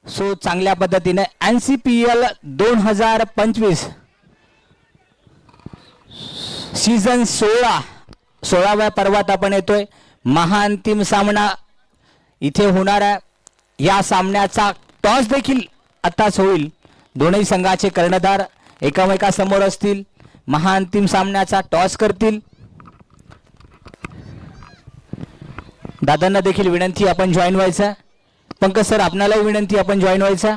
So चांगल्या पद्धतीने NCPL 2025 season 16व्या पर्वात आपण येतोय. महाअंतिम सामना इथे होणार आहे. या सामन्याचा टॉस देखील आताच होईल. दोन्ही संघाचे कर्णधार एकमेकांसमोर असतील. महाअंतिम सामन्याचा टॉस करतील. दादांना देखील विनंती आपण जॉईन व्हायचं. पंकज सर आपणालाही विनंती आपण जॉईन व्हायचा.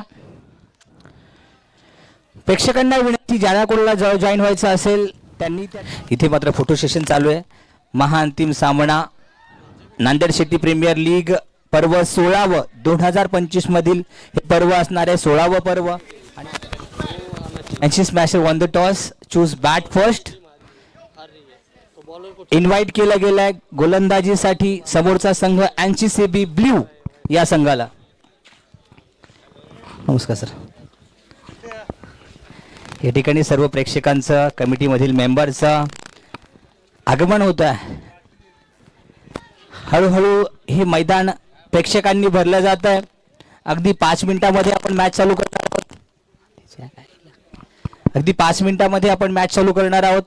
प्रेक्षकांना विनंती ज्यांना कोणाला जॉईन व्हायचं असेल त्यांनी. इथे मात्र फोटो सेशन चालू आहे. महाअंतिम सामना नांदेड सिटी प्रीमियर लीग पर्व 16व 2025 मधील हे पर्व असणार आहे. 16व पर्व. NC smasher one the toss, choose bat first. Invite केलं गेलंय गोलंदाजीसाठी समोरचा संघ NCCB ब्ल्यू या संघाला. नमस्कार सर. या ठिकाणी सर्व प्रेक्षकांचं कमिटीमधील मेंबरचं आगमन होत आहे. हळूहळू हे मैदान प्रेक्षकांनी भरलं जात आहे. अगदी 5 मिनिटांमध्ये आपण मॅच चालू करणार आहोत.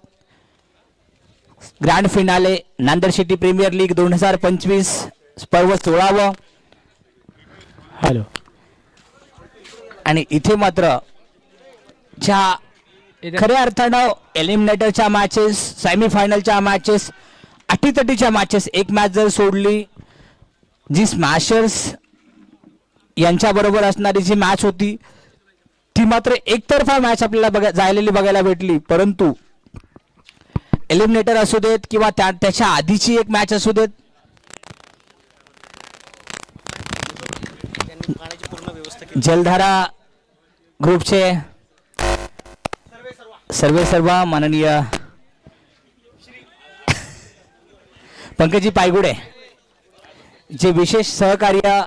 Grand finale Nanded city premier league 2025 पर्व 16व. हॅलो. आणि इथे मात्र ज्या खऱ्या अर्थानं एलिमिनेटरच्या मॅचेस, सेमीफायनलच्या मॅचेस, अटीतटीच्या मॅचेस, एक मॅच जर सोडली जी स्मॅशर्स यांच्याबरोबर असणारी जी मॅच होती ती मात्र एकतर्फा मॅच आपल्याला जायलेली बघायला भेटली. परंतु एलिमिनेटर असू देत किंवा त्याच्या आधीची एक मॅच असू देत, जलधारा ग्रुपचे सर्व माननीय पंकजी पायगुडे जे विशेष सहकार्य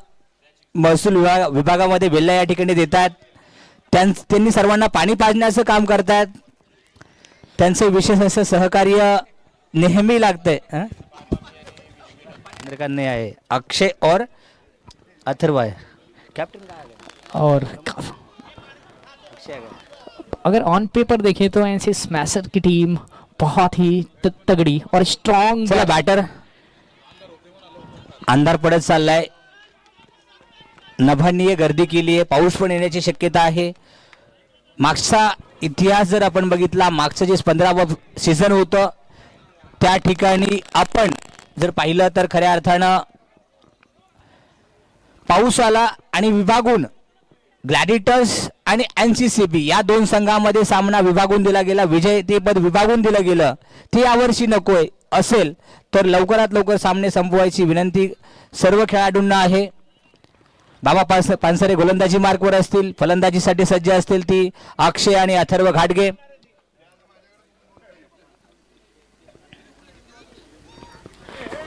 महसूल विभागामध्ये बेल्ला या ठिकाणी देतात, त्यांनी सर्वांना पाणी पाजण्याचं काम करतात. त्यांचे विशेष असं सहकार्य नेहमी लागतंय. नहीं आए अक्षय और अथर्व है कैप्टन और अगर ऑन पेपर देखें तो एनसी स्मैशर की टीम बहुत ही तगड़ी और स्ट्रॉन्ग. चला बॅटर अंधार पडत चाललाय. नभनीय गर्दी केली आहे. पाऊस पण येण्याची शक्यता आहे. मागचा इतिहास जर आपण बघितला, मागचं जे 15व सीझन होतं त्या ठिकाणी आपण जर पाहिलं तर खऱ्या अर्थानं पाऊस आला आणि विभागून ग्लॅडिएटर्स आणि NCCB या दोन संघामध्ये सामना विभागून दिला गेला. विजेतेपद विभागून दिलं गेलं. ते यावर्षी नकोय असेल तर लवकरात लवकर सामने संपवायची विनंती सर्व खेळाडूंना आहे. बाबा पानसरे गोलंदाजी मार्कवर असतील. फलंदाजीसाठी सज्ज असतील ती अक्षय आणि अथर्व घाटगे.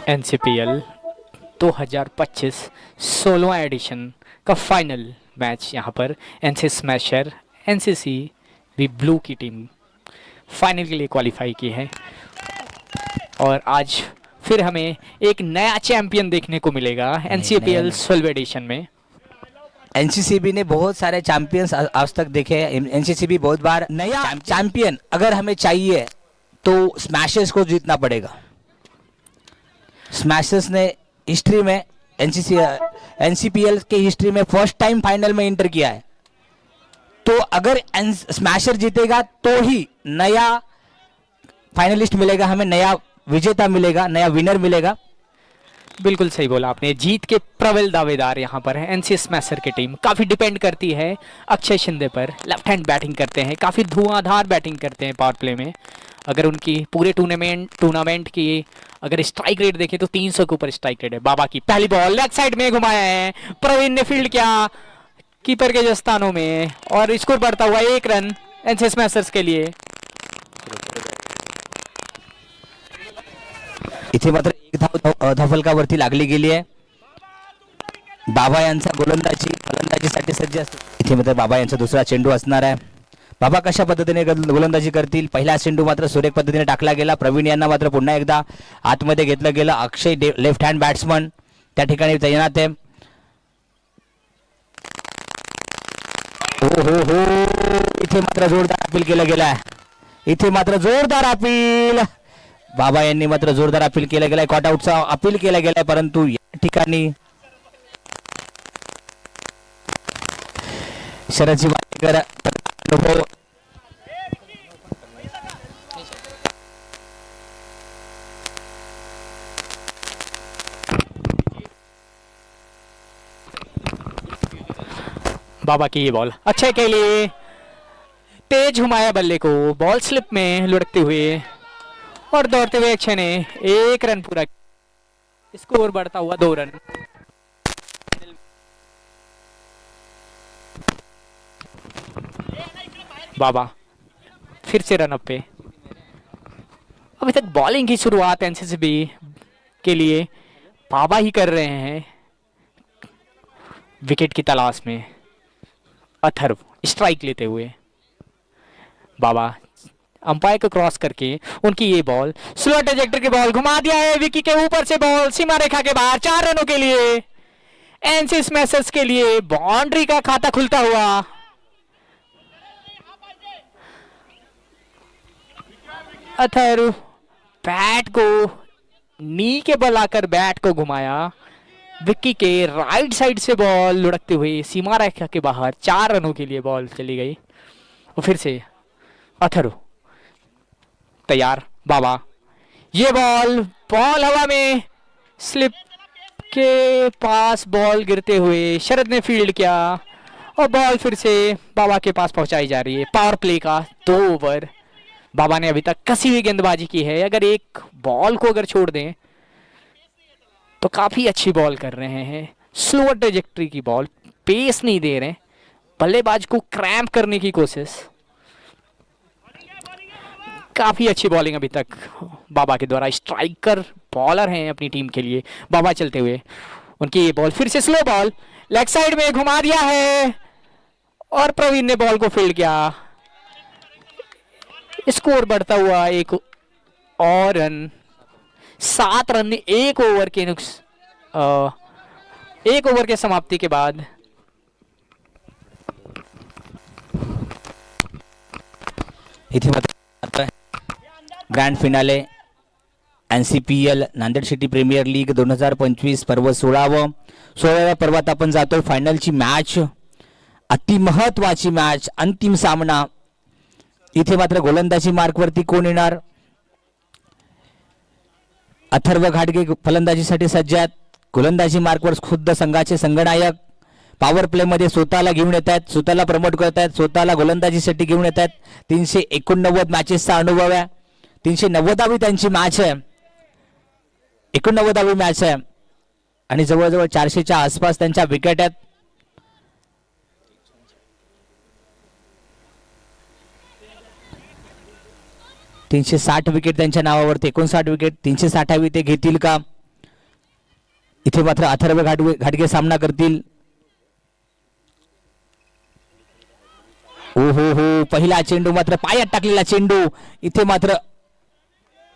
NCPL 2025 16वां एडिशन का फाइनल मैच यहाँ पर NC स्मैशर NCCB ब्लू की टीम फाइनल के लिए क्वालिफाई की है. और आज फिर हमें एक नया चैंपियन देखने को मिलेगा NCPL 16 एडिशन में. एनसीसीबी ने बहुत सारे चैंपियंस आज तक देखे हैं। एनसीसीबी बहुत बार नया चैंपियन अगर हमें चाहिए तो स्मैशर्स को जीतना पड़ेगा। स्मैशर्स ने हिस्ट्री में एनसीपीएल के हिस्ट्री में फर्स्ट टाइम फाइनल में एंटर किया है। तो अगर स्मैशर जीतेगा तो ही नया फाइनलिस्ट मिलेगा, हमें नया विजेता मिलेगा, नया विनर मिलेगा। बिल्कुल सही बोला आपने। जीत के प्रबल दावेदार यहाँ पर है एनसी स्मैशर की टीम। काफ़ी डिपेंड करती है अक्षय शिंदे पर। लेफ्ट हैंड बैटिंग करते हैं, काफ़ी धुआंधार बैटिंग करते हैं पावर प्ले में। अगर उनकी पूरे टूर्नामेंट की अगर स्ट्राइक रेट देखें तो 300 के ऊपर स्ट्राइक रेट है। बाबा की पहली बॉल लेग साइड में घुमाया है, प्रवीण ने फील्ड किया कीपर के स्थानों में और स्कोर बढ़ता हुआ 1 रन एनसी स्मैशर्स के लिए। इथे मात्र एक धाव फलकावरती लागली गेली आहे। बाबा यांचा फलंदाजीसाठी सज्ज असतो। इथे मात्र बाबा यांचा दुसरा चेंडू असणार आहे। बाबा कशा पद्धतीने गोलंदाजी करतील। पहिला चेंडू मात्र सुरेख पद्धतीने टाकला गेला। प्रवीण यांना मात्र पुन्हा एकदा आतमध्ये घेतलं गेलं। अक्षय लेफ्ट हँड बॅट्समन त्या ठिकाणी तैनात आहे। हो इथे मात्र जोरदार अपील केलं गेलं आहे। इथे मात्र जोरदार अपील बाबा यांनी मात्र जोरदार अपील केलं गेलाय। कॉट आउटचा अपील केला गेलाय, परंतु या ठिकाणी शरदजी वाटेकर अनुभव बाबा की ये बॉल अक्षय के लिए तेज घुमाया बल्ले को, बॉल स्लिप में लुढ़कते हुए और दौड़ते हुए अक्षय ने 1 रन पूरा। स्कोर बढ़ता हुआ 2 रन। बाबा फिर से रन अप पे। अभी तक बॉलिंग की शुरुआत एनसीसीबी के लिए बाबा ही कर रहे हैं। विकेट की तलाश में अथर्व स्ट्राइक लेते हुए। बाबा अंपायर को क्रॉस करके उनकी ये बॉल स्लो ट्रैजेक्टरी की बॉल घुमा दिया है। विकी के ऊपर से बॉल सीमा रेखा के बाहर। 4 रनों के लिए एनसी स्मैशर्स के लिए बाउंड्री का खाता खुलता हुआ। अथर्व बैट को नी के बल आकर बैट को घुमाया। विक्की के राइट साइड से बॉल लुढ़कते हुए सीमा रेखा के बाहर। 4 रनों के लिए बॉल चली गई। और फिर से अथर्व तैयार। बाबा ये बॉल हवा में स्लिप के पास बॉल गिरते हुए शरद ने फील्ड किया और बॉल फिर से बाबा के पास पहुंचाई जा रही है। पावर प्ले का 2 ओवर। बाबा ने अभी तक कसी हुई गेंदबाजी की है। अगर एक बॉल को अगर छोड़ दें तो काफी अच्छी बॉल कर रहे हैं। स्लो ट्रेजेक्ट्री की बॉल, पेस नहीं दे रहे, बल्लेबाज को क्रैम्प करने की कोशिश। काफी अच्छी बॉलिंग अभी तक बाबा के द्वारा। स्ट्राइकर बॉलर हैं अपनी टीम के लिए बाबा चलते हुए। उनकी ये बॉल फिर से स्लो बॉल लेग साइड में घुमा दिया है और प्रवीण ने बॉल को फील्ड किया। स्कोर बढ़ता हुआ 1 और रन। 7 रन 1 ओवर के 1 ओवर के समाप्ति के बाद। इथे मात्र grand finale NCPL Nanded city premier league 2025 पर्व 16व्या पर्वात आपण जातोय। फायनलची मॅच, अति महत्वाची मॅच, अंतिम सामना। इथे मात्र गोलंदाजी मार्कवरती कोण येणार? अथर्व घाटगे फलंदाजीसाठी सज्ज आहेत। गोलंदाजी मार्कवर खुद्द संघाचे संघनायक पॉवर प्ले मध्ये स्वतःला घेऊन येत आहेत, स्वतःला प्रमोट करत आहेत, स्वतःला गोलंदाजीसाठी घेऊन येत आहेत। 389 मॅचेसचा अनुभव आहे। 390वी त्यांची मॅच आहे, 89वी मॅच आहे आणि जवळजवळ 400च्या आसपास त्यांच्या विकेट आहेत। $360 विकेट त्यांच्या नावावरती, 59 विकेट, 360वी ते घेतील का? इथे मात्र अथर्व घाटगे सामना करतील। हो पहिला चेंडू मात्र पायात टाकलेला चेंडू। इथे मात्र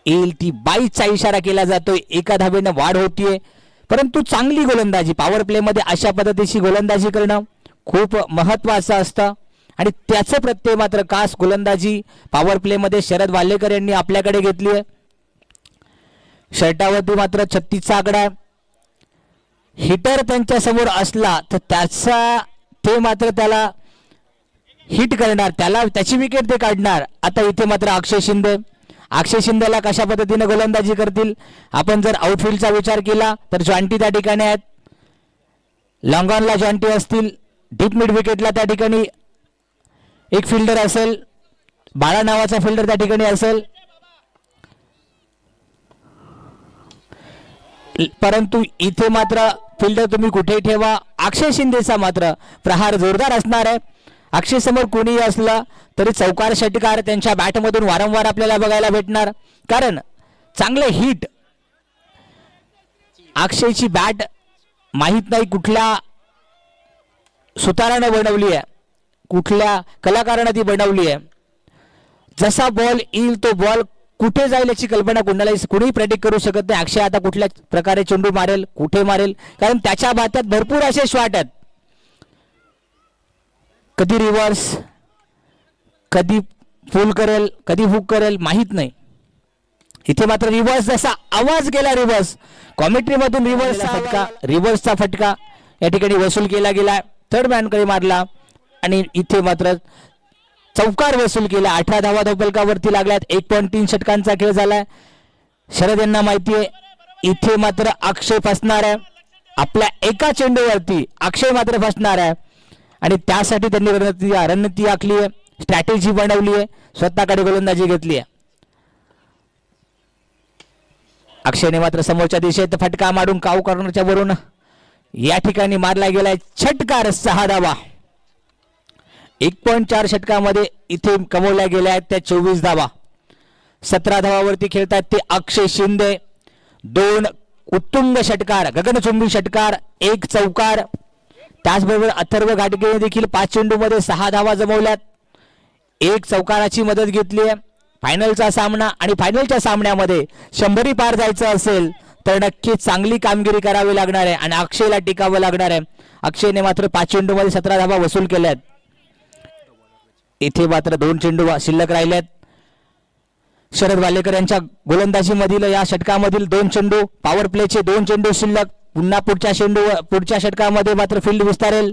येईल ती 22चा इशारा केला जातोय। एका धावेने वाढ होतीये, परंतु चांगली गोलंदाजी पॉवर प्ले मध्ये अशा पद्धतीची गोलंदाजी करणं खूप महत्त्वाचं असतं आणि त्याचं प्रत्यय मात्र खास गोलंदाजी पॉवर प्लेमध्ये शरद वाल्हेकर यांनी आपल्याकडे घेतली आहे. शर्टावरती मात्र 36चा आकडा आहे. हिटर त्यांच्या समोर असला तर त्याचा ते मात्र त्याला हिट करणार, त्याला त्याची विकेट ते काढणार. आता इथे मात्र अक्षय शिंदेला कशा पद्धतीने गोलंदाजी करतील. आपण जर आउटफील्डचा विचार केला तर जॉन्टी त्या ठिकाणी आहेत, लॉंग ऑनला जॉन्टी असतील, डीप मिड विकेटला त्या ठिकाणी एक फिल्डर असेल, बाळा नावाचा फिल्डर त्या ठिकाणी असेल. परंतु इथे मात्र फिल्डर तुम्ही कुठेही ठेवा, अक्षय शिंदेचा मात्र प्रहार जोरदार असणार आहे. अक्षय समोर कोणीही असलं तरी चौकार षटकार त्यांच्या बॅटमधून वारंवार आपल्याला बघायला भेटणार, कारण चांगले हिट. अक्षयची बॅट माहीत नाही कुठल्या सुतारानं बनवली आहे, कुठल्या कलाकारानं ती बनवली आहे. जसा बॉल येईल तो बॉल कुठे जाईल याची कल्पना कुणीही प्रेडिक्ट करू शकत नाही. अक्षय आता कुठल्या प्रकारे चेंडू मारेल, कुठे मारेल, कारण त्याच्या बात्यात भरपूर असे शॉट आहेत. कधी रिव्हर्स, कधी फुल करेल, कधी हुक करेल माहीत नाही. इथे मात्र रिव्हर्स, जसा आवाज गेला रिव्हर्स, कॉमेंट्री मधून रिव्हर्सचा फटका या ठिकाणी वसूल केला गेला. थर्ड मॅनकडे मारला आणि इथे मात्र चौकार वसूल केला. 18 धावा धावफलकावरती लागल्यात. 1.3 षटकांचा खेळ झालाय. शरद यांना माहिती आहे इथे मात्र अक्षय फसणार आहे. आपल्या एका चेंडूवरती अक्षय मात्र फसणार आहे आणि त्यासाठी त्यांनी रणनीती आखली आहे, स्ट्रॅटेजी बनवली आहे, स्वतःकडे गोलंदाजी घेतली आहे. अक्षयने मात्र समोरच्या दिशेत फटका मारून काऊ कॉर्नरच्या वरून या ठिकाणी मारला गेलाय षटकार. 6 धावा 1.4 षटकामध्ये इथे कमवल्या गेल्या आहेत त्या 24 धावा. 17 धावावरती खेळतात ते अक्षय शिंदे. 2 उत्तुंग षटकार, गगनचुंबी षटकार, 1 चौकार. त्याचबरोबर अथर्व घाटगे देखील 5 चेंडूमध्ये 6 धावा जमवल्यात, 1 चौकाराची मदत घेतली आहे. फायनलचा सामना आणि फायनलच्या सामन्यामध्ये 100 पार जायचं असेल तर नक्कीच चांगली कामगिरी करावी लागणार आहे आणि अक्षयला टिकावं लागणार आहे. अक्षयने मात्र 5 चेंडूमध्ये 17 धावा वसूल केल्यात. इथे मात्र 2 चेंडू शिल्लक राहिलेत. शरद वाल्हेकर यांच्या गोलंदाजीमधील या षटकामधील 2 चेंडू, पॉवर प्लेचे 2 चेंडू शिल्लक. पुन्हा पुढच्या षटकामध्ये मात्र फील्ड विस्तारेल.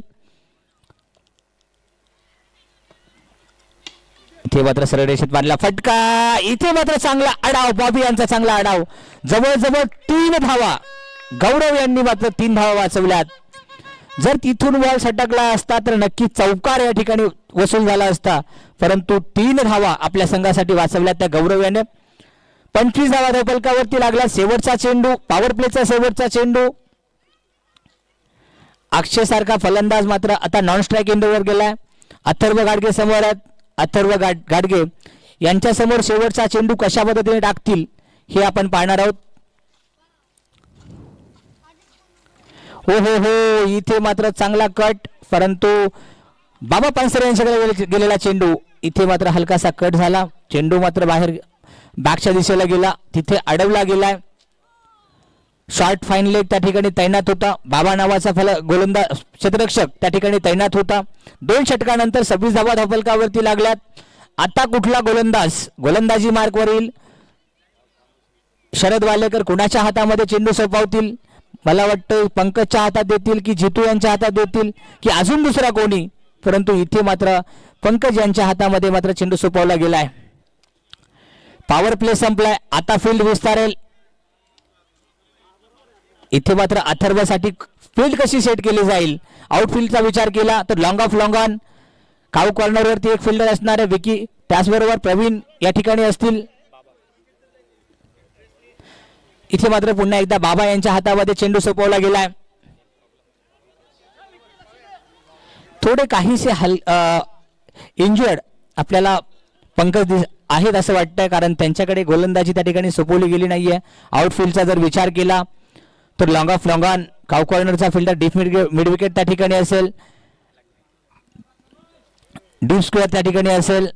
इथे मात्र सरळ रेषेत मारला फटका. इथे मात्र चांगला अडाव, बॉबी यांचा चांगला अडाव. जवळजवळ 3 धावा गौरव यांनी मात्र 3 धावा वाचवल्यात. जर तिथून बॉल सटकला असता तर नक्की चौकार या ठिकाणी वसूल झाला असता, परंतु 3 धावा आपल्या संघासाठी वाचवल्यात त्या गौरव याने. 25 धावा धावफलकावरती लागला. शेवटचा चेंडू, पॉवर प्लेचा शेवटचा चेंडू. अक्षय सारखा फलंदाज मात्र आता नॉन स्ट्राईक एंडवर गेलाय. अथर्व गाडगे समोर आहेत. अथर्व गाडगे यांच्या समोर शेवटचा चेंडू कशा पद्धतीने टाकतील हे आपण पाहणार आहोत. हो हो हो, इथे मात्र चांगला कट, परंतु बाबा पानसरे यांच्याकडे गेलेला चेंडू इथे मात्र हलकासा कट झाला. चेंडू मात्र बाहेर बॅकच्या दिशेला गेला, तिथे अडवला गेलाय. शॉर्ट फाईन लेग त्या ठिकाणी तैनात होता. बाबा नावाचा गोलंदाज क्षेत्ररक्षक त्या ठिकाणी तैनात होता. 2 षटकानंतर 26 धावा धावफलकावरती लागल्यात. आता कुठला गोलंदाजी मार्कवर येईल? शरद वाल्हेकर कुणाच्या हातामध्ये चेंडू सोपवतील? मला वाटतं पंकजच्या हातात देतील की जितू यांच्या हातात देतील की अजून दुसरा कोणी, परंतु इथे मात्र पंकज यांच्या हातामध्ये मात्र चेंडू सोपवला गेलाय. पॉवर प्ले संपलाय. आता फील्ड विस्तारेल. इथे मात्र अथर्वसाठी फील्ड कशी सेट केली जाईल? आउटफील्डचा विचार केला तर लॉंग ऑफ लॉंग ऑन, काऊ कॉर्नरवरती एक फिल्डर असणार आहे विकी, त्याचबरोबर प्रवीण या ठिकाणी असतील. इथे मात्र पुन्हा एकदा बाबा यांच्या हातामध्ये चेंडू सोपवला गेलाय. थोडे काहीसे इंजुर्ड आपल्याला पंकज आहेत असं वाटतंय, कारण त्यांच्याकडे गोलंदाजी त्या ठिकाणी सोपवली गेली नाहीये. आउटफील्डचा जर विचार केला तर long off long on, cow कॉर्नरचा फिल्डर डीप मिड विकेट त्या ठिकाणी असेल, डीप स्क्वेअर त्या ठिकाणी असेल.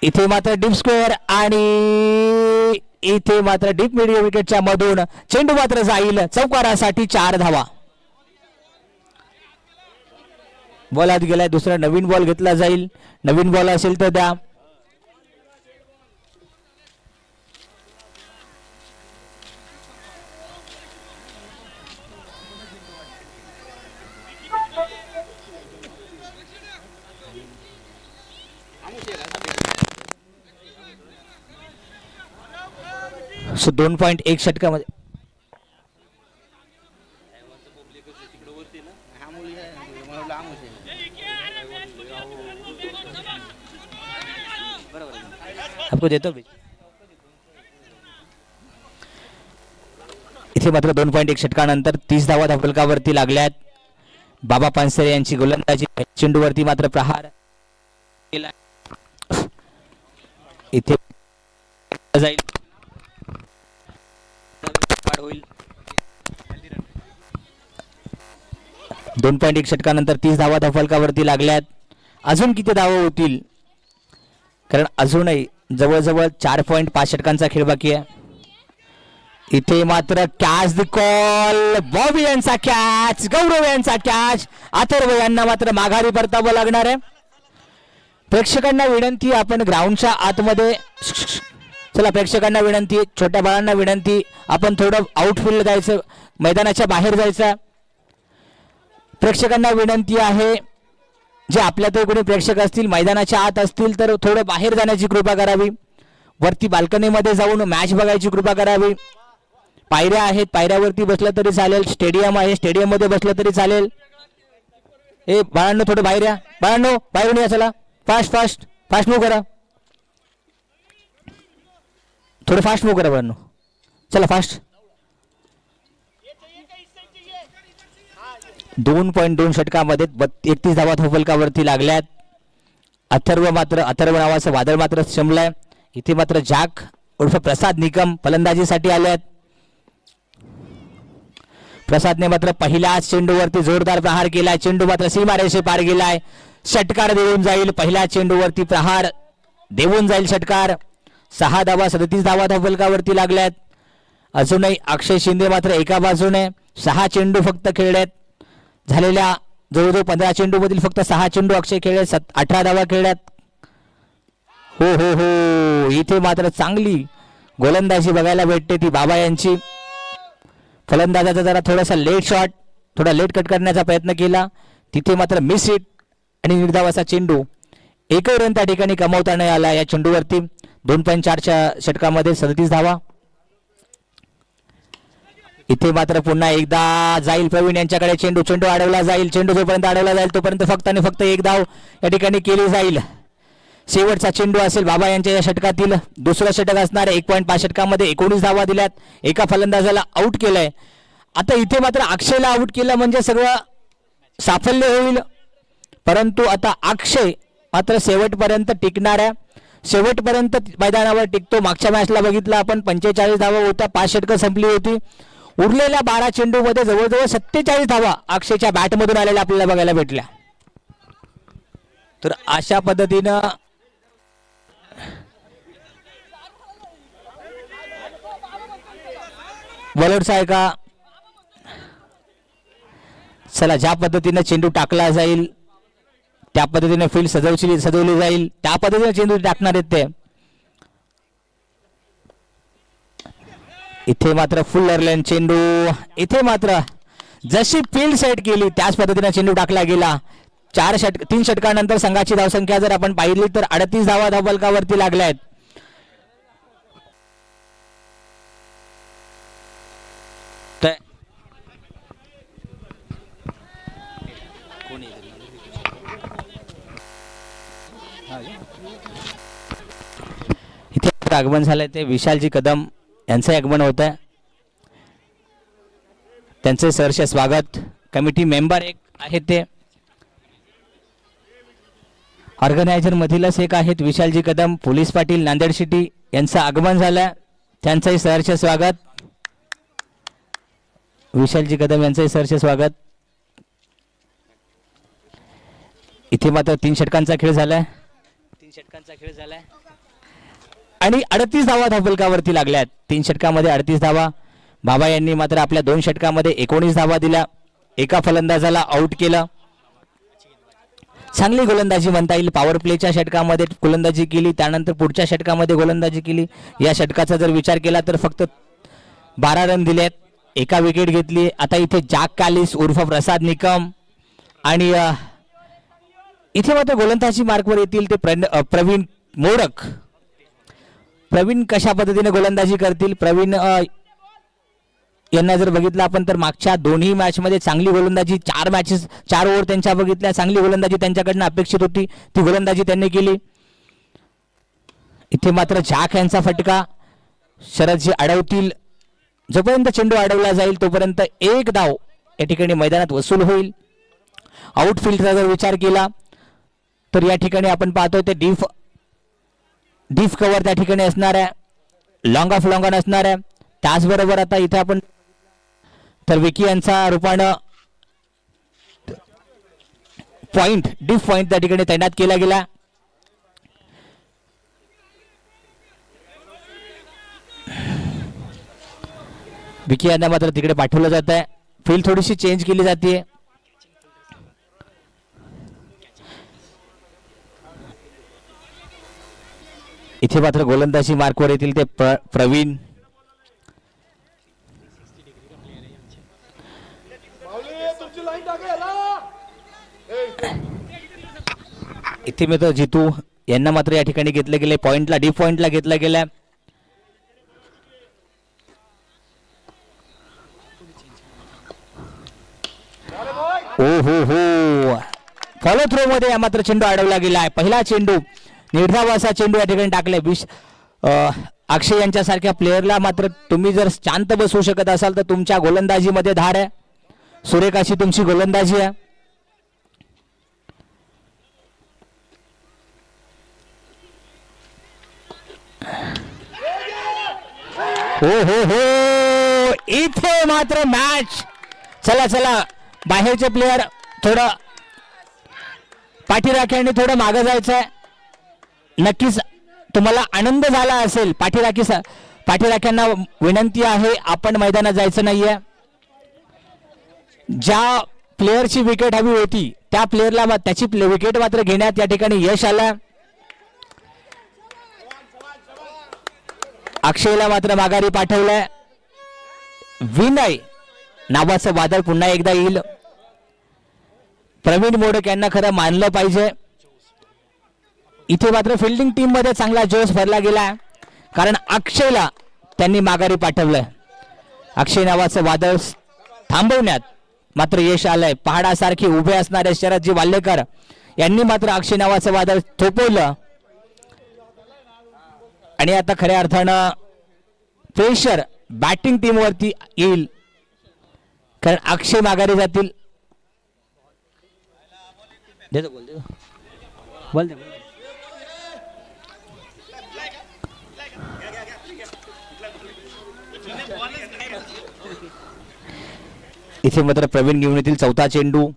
इथे मात्र डीप स्क्वेअर आणि इथे मात्र डीप मिड विकेटच्या मधून चेंडू मात्र जाईल चौकारासाठी. 4 धावा. बॉल आत गेलाय, दुसरा नवीन बॉल घेतला जाईल. नवीन बॉल असेल तर द्या. सो 2.1 षटकामध्ये आपको देतो भी. इथे मात्र 2.1 षटकानंतर 30 धावा धावफलकावरती लागल्यात. बाबा पानसरे यांची गोलंदाजी, चेंडूवरती मात्र प्रहार केला. इथे जाईल, होईल. 2.1 षटकानंतर 30 धावा धावफलकावरती लागल्यात. अजून किती धावा होतील, कारण अजूनही जवळजवळ 4.5 षटकांचा खेळ बाकी आहे. इथे मात्र कॅच द कॉल, बॉबी यांचा कॅच, गौरव यांचा कॅच. अथर्व यांना मात्र माघारी परतावं लागणार आहे. प्रेक्षकांना विनंती, आपण ग्राउंडच्या आतमध्ये, चला प्रेक्षकांना विनंती, छोट्या बाळांना विनंती, आपण थोडं आउटफील्ड जायचं, मैदानाच्या बाहेर जायचं. प्रेक्षकांना विनंती आहे, जे आपल्यात कोणी प्रेक्षक असतील मैदानाच्या आत असतील तर थोडं बाहेर जाण्याची कृपा करावी. वरती बाल्कनीमध्ये जाऊन मॅच बघायची कृपा करावी. पायऱ्या आहेत, पायऱ्यावरती बसलं तरी चालेल. स्टेडियम आहे, स्टेडियम मध्ये बसलं तरी चालेल. ए बाळांनो थोडं बाहेर या, बाळांनो बाहेरून या, चला फास्ट फास्ट फास्ट मूव करा, थोडं फास्ट मूव करा बाळांनो, चला फास्ट. 2.2 षटकामध्ये 31 धावा धावफलकावरती लागल्यात. अथर्व नावाचं वादळ मात्र शमलाय. इथे मात्र जॅक उर्फ प्रसाद निकम फलंदाजीसाठी आल्यात. प्रसादने मात्र पहिल्याच चेंडूवरती जोरदार प्रहार केलाय. चेंडू मात्र सीमारेषे पार गेलाय. षटकार देऊन जाईल, पहिल्या चेंडूवरती प्रहार देऊन जाईल षटकार. 6 धावा 37 धावा धावफलकावरती लागल्यात. अजूनही अक्षय शिंदे मात्र एका बाजूने. 6 चेंडू फक्त खेळल्यात. झालेल्या जवळजवळ 15 चेंडू मधील फक्त 6 चेंडू अक्षय खेळले, 18 धावा खेळल्यात. हो हो हो, इथे मात्र चांगली गोलंदाजी बघायला भेटते ती बाबा यांची. फलंदाजाचा जरा थोडासा लेट शॉट, थोडा लेट कट करण्याचा प्रयत्न केला, तिथे मात्र मिस हिट आणि निर्धावाचा चेंडू. एकही रन त्या ठिकाणी कमावता नाही आला या चेंडूवरती. 2.4च्या षटकामध्ये 37 धावा. इथे मात्र पुन्हा एकदा जाईल प्रवीण यांच्याकडे चेंडू, चेंडू अडवला जाईल. चेंडू जोपर्यंत अडवला जाईल तोपर्यंत फक्त आणि फक्त एक धाव या ठिकाणी केली जाईल. शेवटचा चेंडू असेल बाबा यांच्या या षटकातील. दुसरं षटक असणार. 1.5 षटकामध्ये 19 धावा दिल्यात. एका फलंदाजाला आउट केलंय. आता इथे मात्र अक्षयला आउट केलं म्हणजे सगळं साफल्य होईल, परंतु आता अक्षय मात्र शेवटपर्यंत टिकणाऱ्या, शेवटपर्यंत मैदानावर टिकतो. मागच्या मॅचला बघितलं आपण, 45 धावा होत्या, 5 षटकं संपली होती. उरलेल्या 12 चेंडू मध्ये जवळजवळ 47 धावा अक्षयच्या बॅटमधून आलेल्या आपल्याला बघायला भेटल्या. तर अशा पद्धतीनं बॉलरचा आहे का, चला ज्या पद्धतीने चेंडू टाकला जाईल त्या पद्धतीने फील्ड सजवली जाईल, त्या पद्धतीने चेंडू टाकणार आहेत ते. इथे मात्र फुल अर्लेन चेंडू. इथे मात्र जशी फील्ड सेट केली त्याच पद्धतीने चेंडू टाकला गेला. 3 षटकानंतर संघाची धावसंख्या जर आपण पाहिली तर 38 धावा धावफलकावरती लागल्या आहेत. इथे आगमन झालंय ते विशालजी कदम यांचं आगमन होत आहे. त्यांचे सहर्ष स्वागत. कमिटी मेंबर एक आहेत ते, ऑर्गनायझर मधीलच एक आहेत विशालजी कदम, पोलीस पाटील नांदेड सिटी यांचं आगमन झालंय. त्यांचंही सहर्ष स्वागत. विशालजी कदम यांचंही सहर्ष स्वागत. इथे मात्र 3 षटकांचा खेळ झालाय. आणि 38 धावा धावफलकावरती लागल्यात. 3 षटकामध्ये 38 धावा. बाबा यांनी मात्र आपल्या 2 षटकामध्ये 19 धावा दिल्या. एका फलंदाजाला आउट केलं. चांगली गोलंदाजी म्हणता येईल. पॉवर प्लेच्या षटकामध्ये गोलंदाजी केली, त्यानंतर पुढच्या षटकामध्ये गोलंदाजी केली. या षटकाचा जर विचार केला तर फक्त 12 रन दिलेत, एका विकेट घेतली. आता इथे जॅक कॅलिस उर्फ प्रसाद निकम आणि इथे मात्र गोलंदाजी मार्कवर येतील ते प्रवीण मोडक. प्रवीण कशा पद्धतीने गोलंदाजी करतील? प्रवीण यांना जर बघितलं आपण तर मागच्या दोन्ही मॅचमध्ये चांगली गोलंदाजी, 4 ओव्हर त्यांच्या बघितल्या, चांगली गोलंदाजी त्यांच्याकडनं अपेक्षित होती, ती गोलंदाजी त्यांनी केली. इथे मात्र जॅक यांचा फटका, शरदजी अडवतील. जोपर्यंत चेंडू अडवला जाईल तोपर्यंत एक धाव या ठिकाणी मैदानात वसूल होईल. आउटफील्डचा जर विचार केला तर या ठिकाणी आपण पाहतोय ते डीप कव्हर त्या ठिकाणी असणार आहे, लॉंग ऑफ लॉंग ऑन असणार आहे. त्याचबरोबर आता इथे आपण तर विकी यांचा रूपानं पॉइंट, डीप पॉइंट त्या ठिकाणी तैनात केला गेला. विकी यांना मात्र तिकडे पाठवलं जात आहे. फील्ड थोडीशी चेंज केली जाते. इथे मात्र गोलंदाजी मार्कवर येतील ते प्रवीण. इथे मित्र जितू यांना मात्र या ठिकाणी घेतलं गेले, पॉइंटला, डीप पॉइंटला घेतला गेला. ओ हो, फॉलो थ्रो मध्ये मात्र चेंडू अडवला गेला आहे. पहिला चेंडू, निर्धावाचा चेंडू या ठिकाणी टाकलाय. अक्षय यांच्यासारख्या प्लेअरला मात्र तुम्ही जर शांत बसवू शकत असाल तर तुमच्या गोलंदाजीमध्ये धार आहे, सुरेख अशी तुमची गोलंदाजी आहे. हो, इथे मात्र मॅच. चला बाहेरचे प्लेयर थोडं पाठीराख्याने थोडं मागं जायचंय. नक्कीच तुम्हाला आनंद झाला असेल. पाठीराख्यांना विनंती आहे, आपण मैदानात जायचं नाहीये. ज्या प्लेयरची विकेट हवी होती त्या प्लेयरला त्याची विकेट मात्र घेण्यात या ठिकाणी यश आलं. अक्षयला मात्र माघारी पाठवलंय. विनय नावाचं वादळ पुन्हा एकदा येईल. प्रवीण मोडक यांना खरं मानलं पाहिजे. इथे मात्र फिल्डिंग टीम मध्ये चांगला जोश भरला गेला, कारण अक्षयला त्यांनी माघारी पाठवलंय. अक्षय नावाचं वादळ थांबवण्यात मात्र यश आलंय. पहाडासारखे उभे असणारे शरदजी वाल्लेकर यांनी मात्र अक्षय नावाचं वादळ थोपवलं. आणि आता खऱ्या अर्थानं प्रेशर बॅटिंग टीम वरती येईल, कारण अक्षय माघारी जातील. इथे मात्र प्रवीण घेऊन येतील चौथा चेंडू.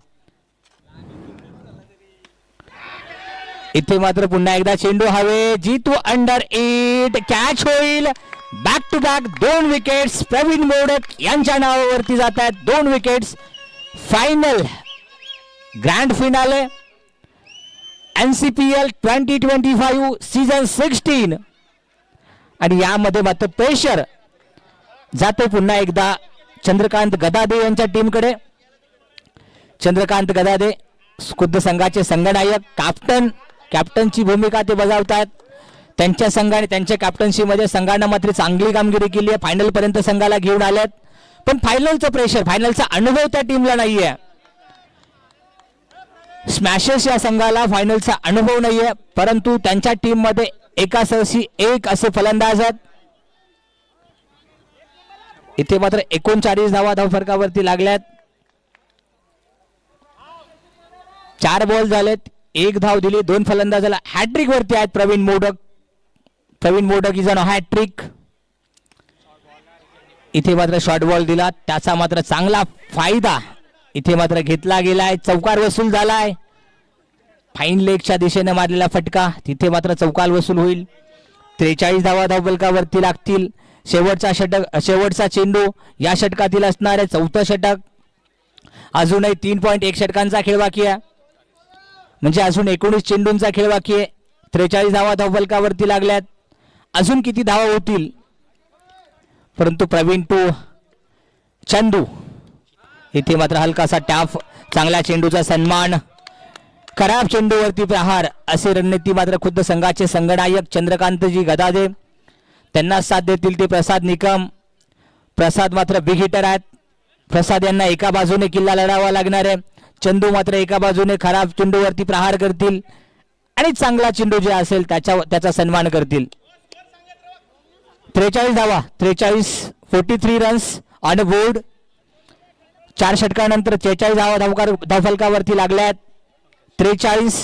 इथे मात्र पुन्हा एकदा चेंडू हवे. जीतू अंडर 8 कॅच होईल. Back to back 2 wickets Praveen Modak यांच्या नावावरती जात आहेत. 2 wickets. Final grand finale NCPL 2025 season 16. आणि यामध्ये मात्र प्रेशर जातो पुन्हा एकदा चंद्रकांत गदादे यांच्या टीमकडे. चंद्रकांत गदादे खुद्द संघाचे संघनायक, कॅप्टनची भूमिका ते बजावतात. त्यांच्या संघाने त्यांच्या कॅप्टन्सीमध्ये संघानं मात्र चांगली कामगिरी केली आहे. फायनल पर्यंत संघाला घेऊन आल्यात, पण फायनलचं प्रेशर, फायनलचा अनुभव त्या टीमला नाहीये. स्मॅशर्स या संघाला फायनलचा अनुभव नाहीये, परंतु त्यांच्या टीम मध्ये एका सरशी 1 असे फलंदाज आहेत. इथे मात्र 39 धावा धावफरकावरती लागल्यात. 4 बॉल झालेत, 1 धाव दिली, 2 फलंदाजाला. हॅट्रिक वरती आहेत Praveen Modak. Praveen Modak is on hat trick. इथे मात्र शॉर्ट बॉल दिला, त्याचा मात्र चांगला फायदा इथे मात्र घेतला गेलाय. चौकार वसूल झालाय. फाईन लेगच्या दिशेने मारलेला फटका तिथे मात्र चौकार वसूल होईल. 43 धावा धावफलकावरती लागतील. शेवटचा चेंडू या षटकातील असणार आहे. 4थं षटक. अजूनही 3.1 षटकांचा खेळ बाकी आहे. म्हणजे अजून 19 चेंडूंचा खेळ बाकी आहे. 43 धावा धावफलकावरती लागल्यात. अजून किती धावा होतील, परंतु प्रवीण टू चंदू इथे मात्र हलकासा टॅप, चांगल्या चेंडूचा सन्मान, खराब चेंडूवरती प्रहार, असे रणनीती मात्र खुद्द संघाचे संघनायक चंद्रकांतजी गदादे त्यांना साथ देतील ते प्रसाद निकम. प्रसाद मात्र बिग हिटर आहेत. प्रसाद यांना एका बाजूने किल्ला लढावा लागणार आहे. चंदू मात्र एका बाजूने खराब चेंडूवरती प्रहार करतील आणि चांगला चेंडू जे असेल त्याचा सन्मान करतील. 43 धावा, 43 रन्स ऑन बोर्ड. 4 षटकानंतर 46 धावा धावफलकावरती लागल्यात. 43.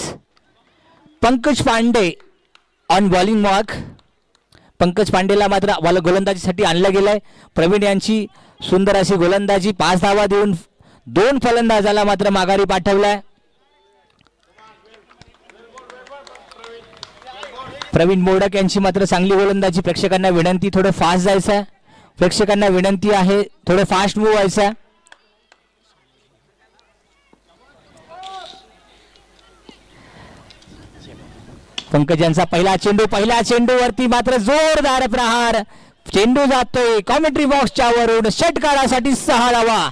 Pankaj Pande on bowling mark. Pankaj पांडेला मात्र गोलंदाजीसाठी आणलं गेलंय. प्रवीण यांची सुंदर अशी गोलंदाजी, 5 धावा देऊन 2 फलंदाजाला मात्र माघारी पाठवलाय. प्रवीण मोडक यांची मात्र चांगली गोलंदाजी. प्रेक्षकांना विनंती थोडं फास्ट जायचं आहे. प्रेक्षकांना विनंती आहे थोडं फास्ट मूव्ह व्हायचं आहे. पंकज यांचा पहिला चेंडूवरती मात्र जोरदार प्रहार. चेंडू जातोय कॉमेंट्री बॉक्सच्या वरून. षटकारासाठी 6 धावा.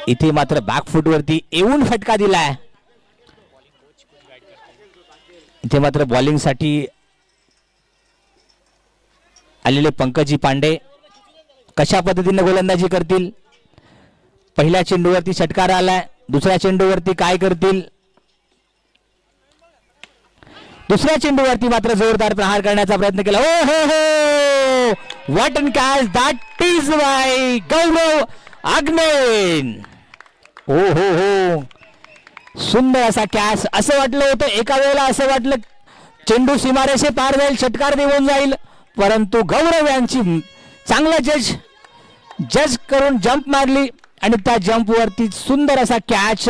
इथे मात्र बॅकफुटवरती येऊन फटका दिलाय. इथे मात्र बॉलिंगसाठी आलेले पंकजी पांडे कशा पद्धतीने गोलंदाजी करतील. पहिल्या चेंडूवरती षटकार आलाय. दुसऱ्या चेंडूवरती काय करतील. दुसऱ्या चेंडूवरती मात्र जोरदार प्रहार करण्याचा प्रयत्न केला. ओ हो हो, what a catch, that is by Gaurav आग्नेन. ओ हो हो, सुंदर असा कॅच. असं वाटलं होतं एका वेळेला, असं वाटलं चेंडू सीमारेषे पार जाईल, षटकार देऊन जाईल, परंतु गौरव यांची चांगला जज करून जंप मारली आणि त्या जंप वरती सुंदर असा कॅच.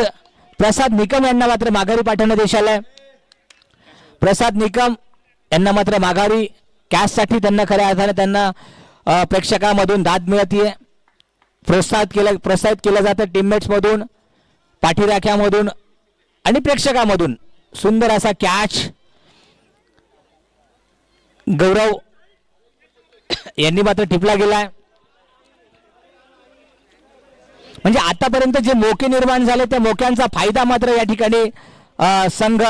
प्रसाद निकम यांना मात्र माघारी पाठवण्यात यश आलंय. प्रसाद निकम यांना मात्र माघारी कॅच साठी त्यांना खऱ्या अर्थाने त्यांना प्रेक्षकांमधून दाद मिळतीये. प्रोत्साहित केलं जातं टीममेट्स मधून, पाठीराख्यामधून आणि प्रेक्षकांमधून. सुंदर असा कॅच गौरव यांनी मात्र टिपला गेलाय. म्हणजे आतापर्यंत जे मोके निर्माण झाले त्या मोक्यांचा फायदा मात्र या ठिकाणी संघ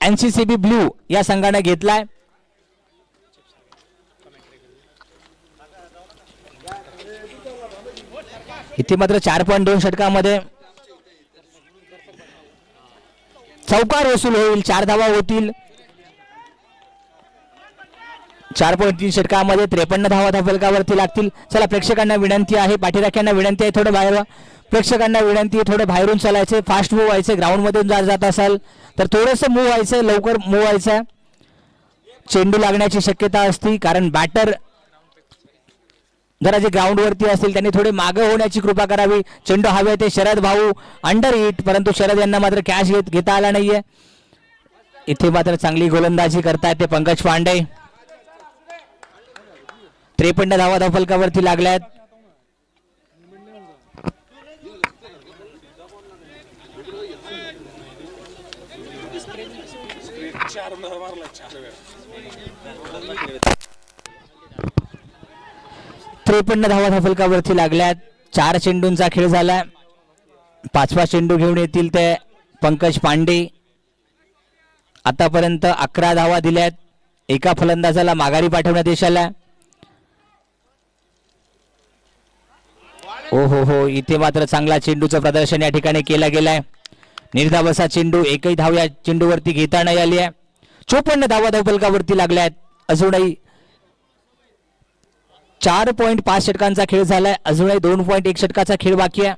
एनसीसीबी ब्लू या संघाने घेतलाय. इथे मात्र 4.2 षटकामध्ये चौकार वसूल होईल. 4 धावा होतील. 4.3 षटकामध्ये 53 धावा धावफलकावरती लागतील. चला प्रेक्षकांना विनंती आहे, पाठीराख्यांना विनंती आहे थोडं बाहेर. प्रेक्षकांना विनंती आहे थोडं बाहेरून चालायचे, फास्ट मूव्ह व्हायचे. ग्राउंड मधून जात असाल तर थोडंसं मूव्ह व्हायचं, लवकर मूव्ह व्हायचं. चेंडू लागण्याची शक्यता असती, कारण बॅटर जरा जे ग्राउंड वरती असतील त्यांनी थोडे मागे होण्याची कृपा करावी. चेंडू हवे ते शरद भाऊ अंडर हिट, परंतु शरद यांना मात्र कॅच घेता आला नाहीये. इथे मात्र चांगली गोलंदाजी करतायत ते पंकज पांडे. 53 धावा धावफलकावरती लागल्यात. धावा धावफलकावरती लागल्यात. 4 चेंडूंचा खेळ झाला. 5वा चेंडू घेऊन येतील ते पंकज पांडे. आतापर्यंत 11 धावा दिल्यात. एका फलंदाजाला माघारी पाठवण्यात यश आलं. ओ हो हो, इथे मात्र चांगला चेंडूचं प्रदर्शन या ठिकाणी केलं गेलंय. निर्धाव असा चेंडू, एकही धाव या चेंडूवरती घेता नाही आली आहे. 54 धावा धावफलकावरती लागल्यात. अजूनही 4.5 षटकांचा खेळ झालाय. अजूनही 2.1 षटकाचा खेळ बाकी आहे.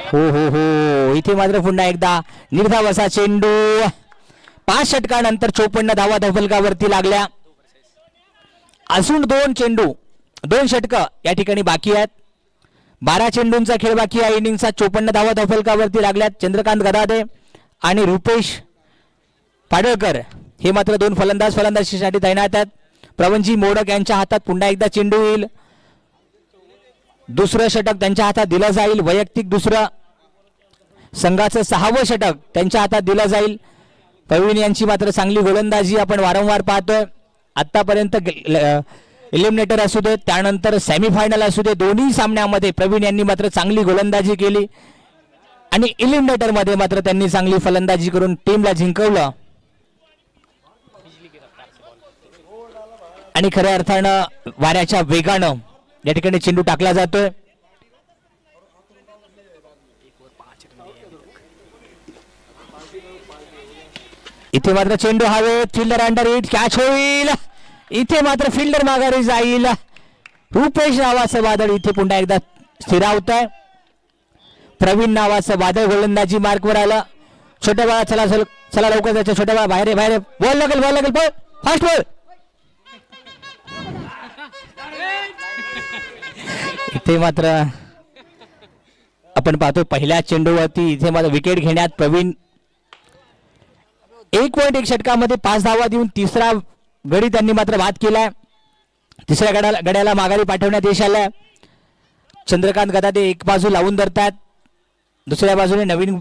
हो हो हो, इथे मात्र पुन्हा एकदा निर्धाव असा चेंडू. 5 षटकानंतर 54 धावा धावफलकावरती लागल्या. अजून 2 षटक या ठिकाणी बाकी आहेत. 12 चेंडूंचा खेळ बाकी आहे इनिंगचा. 54 धावा धावफलकावरती लागल्यात. चंद्रकांत गदादे आणि रुपेश पाडळकर हे मात्र दोन फलंदाज फलंदाजीसाठी तैनात आहेत. प्रवीणजी मोडक यांच्या हातात पुन्हा एकदा चेंडू येईल. दुसरं षटक त्यांच्या हातात दिलं जाईल. वैयक्तिक दुसरं संघाचं 6वं षटक त्यांच्या हातात दिलं जाईल. प्रवीण यांची मात्र चांगली गोलंदाजी आपण वारंवार पाहतोय. आतापर्यंत एलिमिनेटर असू दे त्यानंतर सेमीफायनल असू दे दोन्ही सामन्यामध्ये प्रवीण यांनी मात्र चांगली गोलंदाजी केली आणि एलिमिनेटर मध्ये मात्र त्यांनी चांगली फलंदाजी करून टीमला जिंकवलं. आणि खऱ्या अर्थानं वाऱ्याच्या वेगानं या ठिकाणी चेंडू टाकला जातोय. इथे मात्र चेंडू हवेत. फिल्डर अंडर इट कॅच होईल. इथे मात्र फिल्डर माघारी जाईल. रुपेश नावाचं वादळ इथे पुन्हा एकदा स्थिरावत आहे. प्रवीण नावाचं वादळ गोलंदाजी मार्कवर आलं. छोट्या बाळा चला चला लवकर जायचं. छोट्या बाळा बाहेर बाहेर बॉल लागेल बॉल फास्ट बॉल. इथे मात्र आपण पाहतोय पहिल्या चेंडूवरती इथे मात्र विकेट घेण्यात प्रवीण 1.1 षटकामध्ये 5 धावा देऊन तिसरा गडी त्यांनी मात्र बाद केलाय. तिसऱ्या गड्याला माघारी पाठवण्यात यश आलंय. चंद्रकांत गदादे एक बाजू लावून धरतात. दुसऱ्या बाजूने नवीन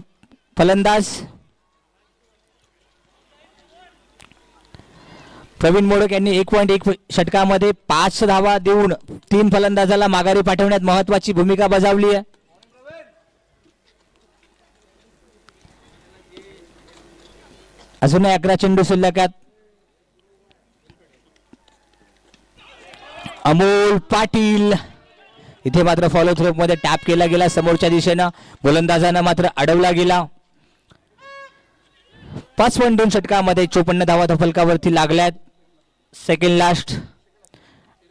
फलंदाज प्रवीण मोडक यांनी 1.1 षटकामध्ये 5 धावा देऊन 3 फलंदाजाला माघारी पाठवण्यात महत्वाची भूमिका बजावली आहे. अजून 11 चेंडू शिल्लक आहेत. अमोल पाटील इथे मात्र फॉलो थ्रो मध्ये टॅप केला गेला. समोरच्या दिशेनं गोलंदाजानं मात्र अडवला गेला. 5.2 षटकामध्ये 54 धावा फलकावरती लागल्यात. सेकंड लास्ट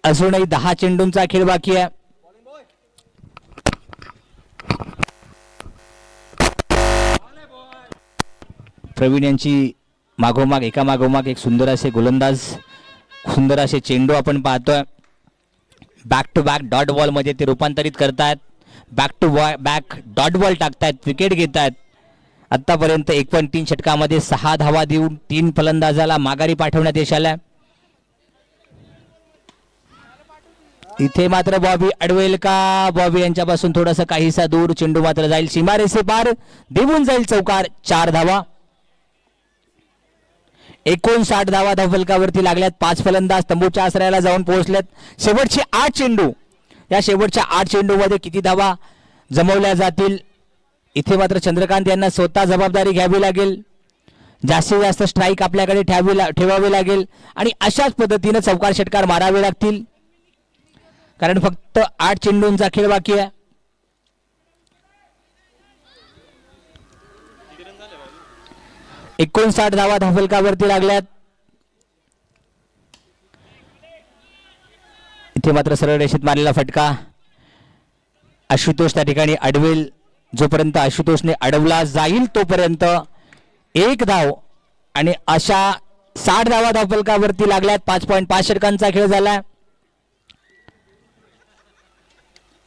अजूनही 10 चेंडूंचा खेळ बाकी आहे. प्रवीण यांची मागोमाग एका मागोमाग एक सुंदर असे गोलंदाज सुंदर असे चेंडू आपण पाहतोय. Back to back dot ball मध्ये ते रूपांतरित करतात. Back to back dot ball टाकतायत. विकेट घेतात. आतापर्यंत 1.3 षटकामध्ये 6 धावा देऊन 3 फलंदाजाला माघारी पाठवण्यात यश आलंय. इथे मात्र बॉबी अडवेल का. बॉबी यांच्यापासून थोडासा काहीसा दूर चेंडू मात्र जाईल सीमारेषे पार देऊन जाईल चौकार. 4 धावा 59 धावा धावफलकावरती लागल्यात. 5 फलंदाज तंबूच्या आश्रयाला जाऊन पोहोचलेत. शेवटचे 8 चेंडू या शेवटच्या 8 चेंडू मध्ये किती धावा जमवल्या जातील. इथे मात्र चंद्रकांत यांना स्वतः जबाबदारी घ्यावी लागेल. जास्तीत जास्त स्ट्राईक आपल्याकडे ठेवावे लागेल आणि अशाच पद्धतीने चौकार षटकार मारावे लागतील कारण फक्त 8 चेंडूंचा खेळ बाकी आहे. एकूण 60 धावा धावफलकावरती लागल्यात. इथे मात्र सरळ रेषेत मारलेला फटका आशुतोष त्या ठिकाणी अडवेल. जोपर्यंत आशुतोषने अडवला जाईल तोपर्यंत 1 धाव आणि अशा 60 धावा धावफलकावरती लागल्यात. 5.5 षटकांचा खेळ झाला.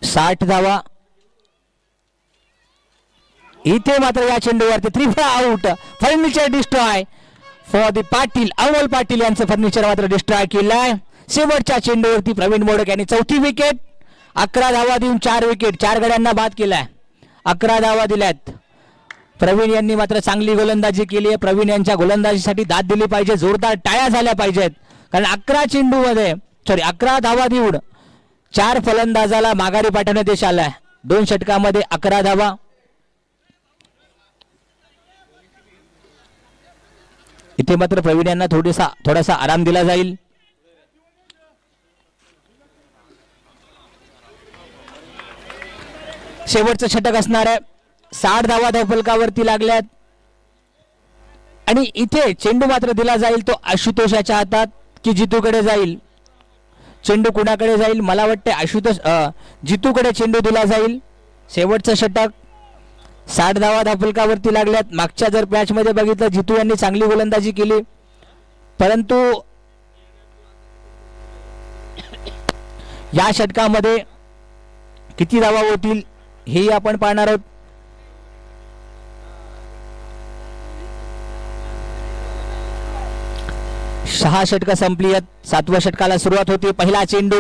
60 धावा. इथे मात्र या चेंडूवरती त्रिफळा out. Furniture destroy for the Patil. Amol Patil यांचं फर्निचर मात्र डिस्ट्रॉय केलाय. शेवटच्या चेंडूवरती प्रवीण मोडक यांनी 4थी विकेट. 11 धावा देऊन 4 विकेट. 4 गड्यांना बाद केलाय. 11 धावा दिल्यात. प्रवीण यांनी मात्र चांगली गोलंदाजी केली आहे. प्रवीण यांच्या गोलंदाजीसाठी दाद दिली पाहिजे. जोरदार टाळ्या झाल्या पाहिजेत कारण 11 धावा देऊन 4 फलंदाजाला माघारी पाठवण्यात यश आलाय. 2 षटकामध्ये 11 धावा. इथे मात्र प्रवीण यांना थोडासा आराम दिला जाईल. शेवटचं षटक असणार आहे. 60 धावा धावफलकावरती लागल्यात आणि इथे चेंडू मात्र दिला जाईल तो आशुतोषाच्या हातात की जितूकडे जाईल. चेंडू कुणाकडे जाईल. मला वाटते आशुतोष जितूकडे चेंडू दिला जाईल. शेवटचं षटक 60 धावा धावफलकावरती लागल्यात. मागच्या जर मॅच मध्ये बघितलं जितू यांनी चांगली गोलंदाजी केली परंतु या षटकामध्ये किती धावा होतील हे आपण पाहणार आहोत. 6 षटकं संपली आहेत. 7व्या षटकाला सुरुवात होती. पहिला चेंडू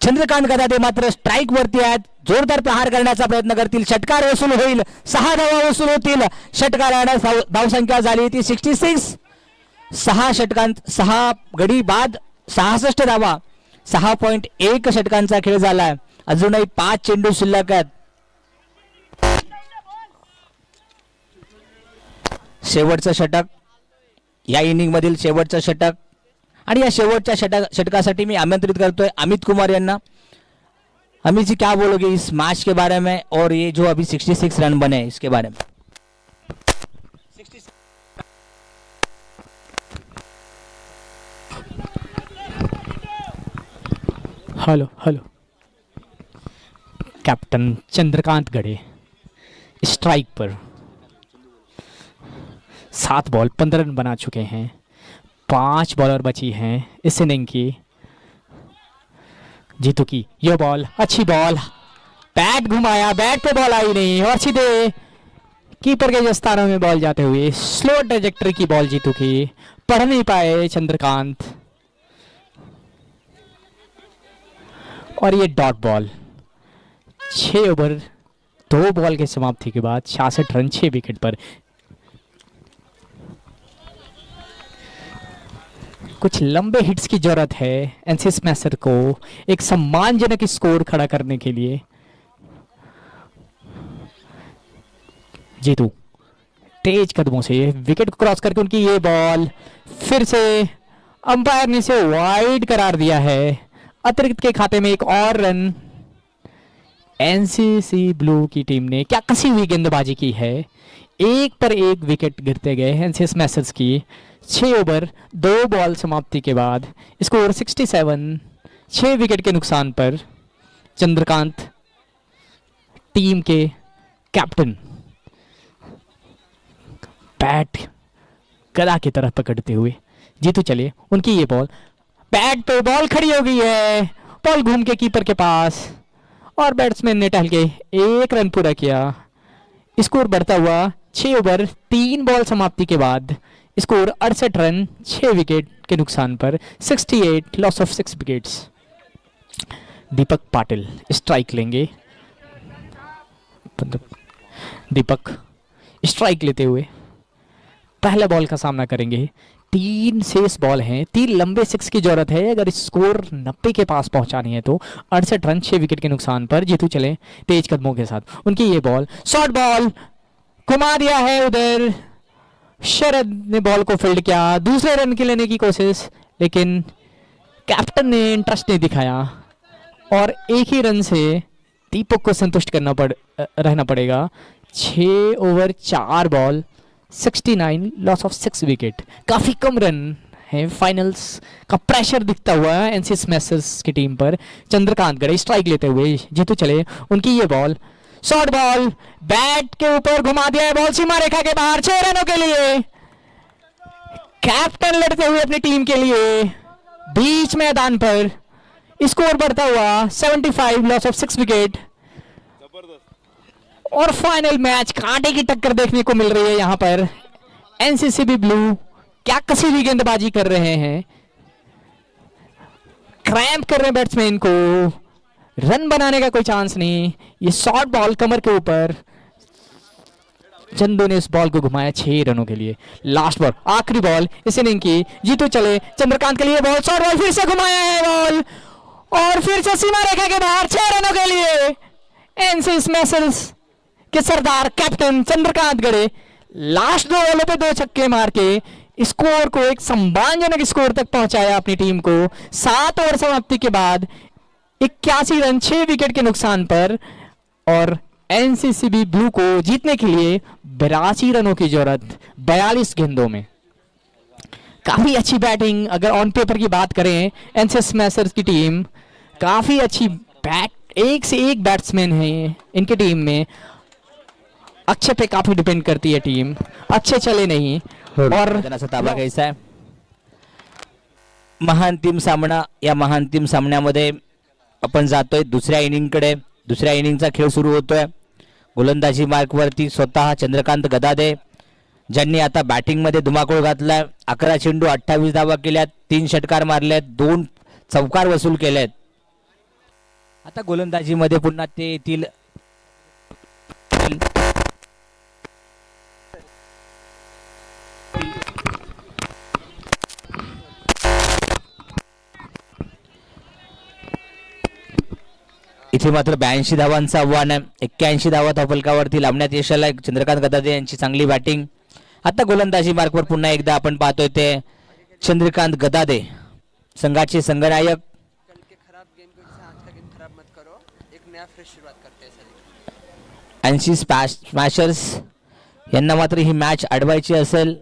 चंद्रकांत गदादे मात्र स्ट्राईक वरती आहेत. जोरदार प्रहार करण्याचा प्रयत्न करतील. षटकार वसूल होईल. 6 धावा वसूल होतील. षटकाराने धावसंख्या झाली ती 66. 6 षटकांत 6 गडी बाद 66 धावा. 6.1 षटकांचा खेळ झालाय. अजूनही 5 चेंडू शिल्लक आहेत. शेवटचं षटक, या इनिंग मधील शेवटचं षटक, आणि या शेवटच्या षटकासाठी मी आमंत्रित करतोय अमित कुमार यांना. अमित जी क्या बोलोगे इस मैच के बारे में और ये जो अभी 66 रन बने इसके बारे में? हेलो हेलो कैप्टन चंद्रकांत गड़े स्ट्राइक पर 7 बॉल 15 रन बना चुके हैं. 5 बॉलर बची हैं इस इनिंग की. जीतू की ये बॉल, अच्छी बॉल, बैट घुमाया, बैट पे बॉल आई नहीं और सीधे कीपर के स्थानों में बॉल जाते हुए स्लो ट्रेजेक्टरी की बॉल जीतू की. पढ़ नहीं पाए चंद्रकांत और ये डॉट बॉल. 6 ओवर 2 बॉल के समाप्ति के बाद 66 रन 6 विकेट पर. कुछ लंबे हिट्स की जरूरत है एनसी स्मैशर को एक सम्मानजनक स्कोर खड़ा करने के लिए. जीतू तेज कदमों से विकेट को क्रॉस करके उनकी ये बॉल फिर से अंपायर ने इसे वाइड करार दिया है. अतिरिक्त के खाते में एक और रन. एनसीसी ब्लू की टीम ने क्या कसी हुई गेंदबाजी की है. 1 पर 1 विकेट गिरते गए एनसी स्मैशर्स की. 6 ओवर 2 बॉल समाप्ति के बाद स्कोर 67. 6 विकेट के नुकसान पर चंद्रकांत टीम के कैप्टन बैट गदा की तरफ पकड़ते हुए जीतू चले. उनकी ये बॉल, बैट पे बॉल खड़ी हो गई है. बॉल घूम के कीपर के पास और बैट्समैन ने टहल के 1 रन पूरा किया. स्कोर बढ़ता हुआ 6 ओवर 3 बॉल समाप्ति के बाद स्कोर 68 रन 6 विकेट के नुकसान पर 68 loss of 6 wickets. Deepak Patil strike लेंगे. दीपक स्ट्राइक लेते हुए पहले बॉल का सामना करेंगे. 3 शेष बॉल हैं. 3 लंबे 6 की जरूरत है अगर स्कोर 90 के पास पहुंचानी है तो. 68 रन 6 विकेट के नुकसान पर जीतू चले तेज कदमों के साथ. उनकी ये बॉल, शॉर्ट बॉल, घुमा दिया है उधर. शरद ने बॉल को फील्ड किया, दूसरे रन के लेने की कोशिश, लेकिन कैप्टन ने इंटरेस्ट नहीं दिखाया और 1 ही रन से दीपक को संतुष्ट रहना पड़ेगा. 6 over 4 ball 69 loss of 6 wicket. Coffee come run है. फाइनल्स का प्रेशर दिखता हुआ एनसी स्मैशर्स की टीम पर. चंद्रकांत गड़े स्ट्राइक लेते हुए जीतू चले. उनकी ये बॉल, शॉर्ट बॉल, बैट के ऊपर घुमा दिया है. बॉल सीमा रेखा के बाहर. 6 रनों के लिए कैप्टन लड़ते हुए अपनी टीम के लिए बीच मैदान पर. स्कोर बढ़ता हुआ 75 लॉस ऑफ 6 विकेट. और फाइनल मैच कांटे की टक्कर देखने को मिल रही है यहाँ पर. एनसीसीबी ब्लू क्या कसी हुई गेंदबाजी कर रहे हैं. क्रैम्प कर रहे हैं बैट्समैन को. रन बनाने का कोई चांस नहीं. ये शॉर्ट बॉल कमर के ऊपर. चंदू ने इस बॉल को घुमाया 6 रनों के लिए. लास्ट बॉल, आखिरी बॉल इस इनिंग की. जीतू चले चंद्रकांत के लिए बॉल, शॉर्ट बॉल, फिर से घुमाया है बॉल और फिर से सीमा रेखा के बाहर. 6 रनों के लिए एनसी स्मैशर्स के सरदार कैप्टन चंद्रकांत गड़े लास्ट 2 बॉलों पे 2 छक्के मार के स्कोर को एक सम्मानजनक स्कोर तक पहुंचाया अपनी टीम को. 7 ओवर समाप्ति के बाद 81 रन 6 विकेट के नुकसान पर. और एनसीसीबी ब्लू को जीतने के लिए 82 रनों की जरूरत 42 गेंदों में. काफी अच्छी बैटिंग अगर ऑन पेपर की बात करें. एनसी स्मैशर्स की टीम काफी अच्छी बैट, एक से एक बैट्समैन है इनकी टीम में. अच्छे पे काफी डिपेंड करती है टीम. अच्छे चले नाही. और ताबा घ्यायचा आहे. महांतिम सामना, या महांतिम सामन्यामध्ये आपण जातोय दुसऱ्या इनिंगकडे. दुसऱ्या इनिंगचा खेळ सुरू होतोय. गोलंदाजी मार्कवरती स्वतः चंद्रकांत गदादे ज्यांनी आता बॅटिंगमध्ये धुमाकूळ घातलाय. 11 चेंडू 28 धावा केल्यात, 3 षटकार मारल्यात, 2 चौकार वसूल केलेत. आता गोलंदाजीमध्ये पुन्हा ते येतील. इथे मात्र 82 धावांचं आव्हान आहे. 81 धावा धावफलकावरती लावण्यात यश आलंय. चंद्रकांत गदादे यांची चांगली बॅटिंग. आता गोलंदाजी मार्कवर पुन्हा एकदा आपण पाहतोय ते चंद्रकांत गदादे, संघाचे संघनायक. कल के खराब गेम को जैसे आज का गेम खराब मत करो, एक नया फ्रेश शुरुआत करते हैं सर. 80 स्मॅशर्स यांना मात्र ही मॅच अडवायची असेल.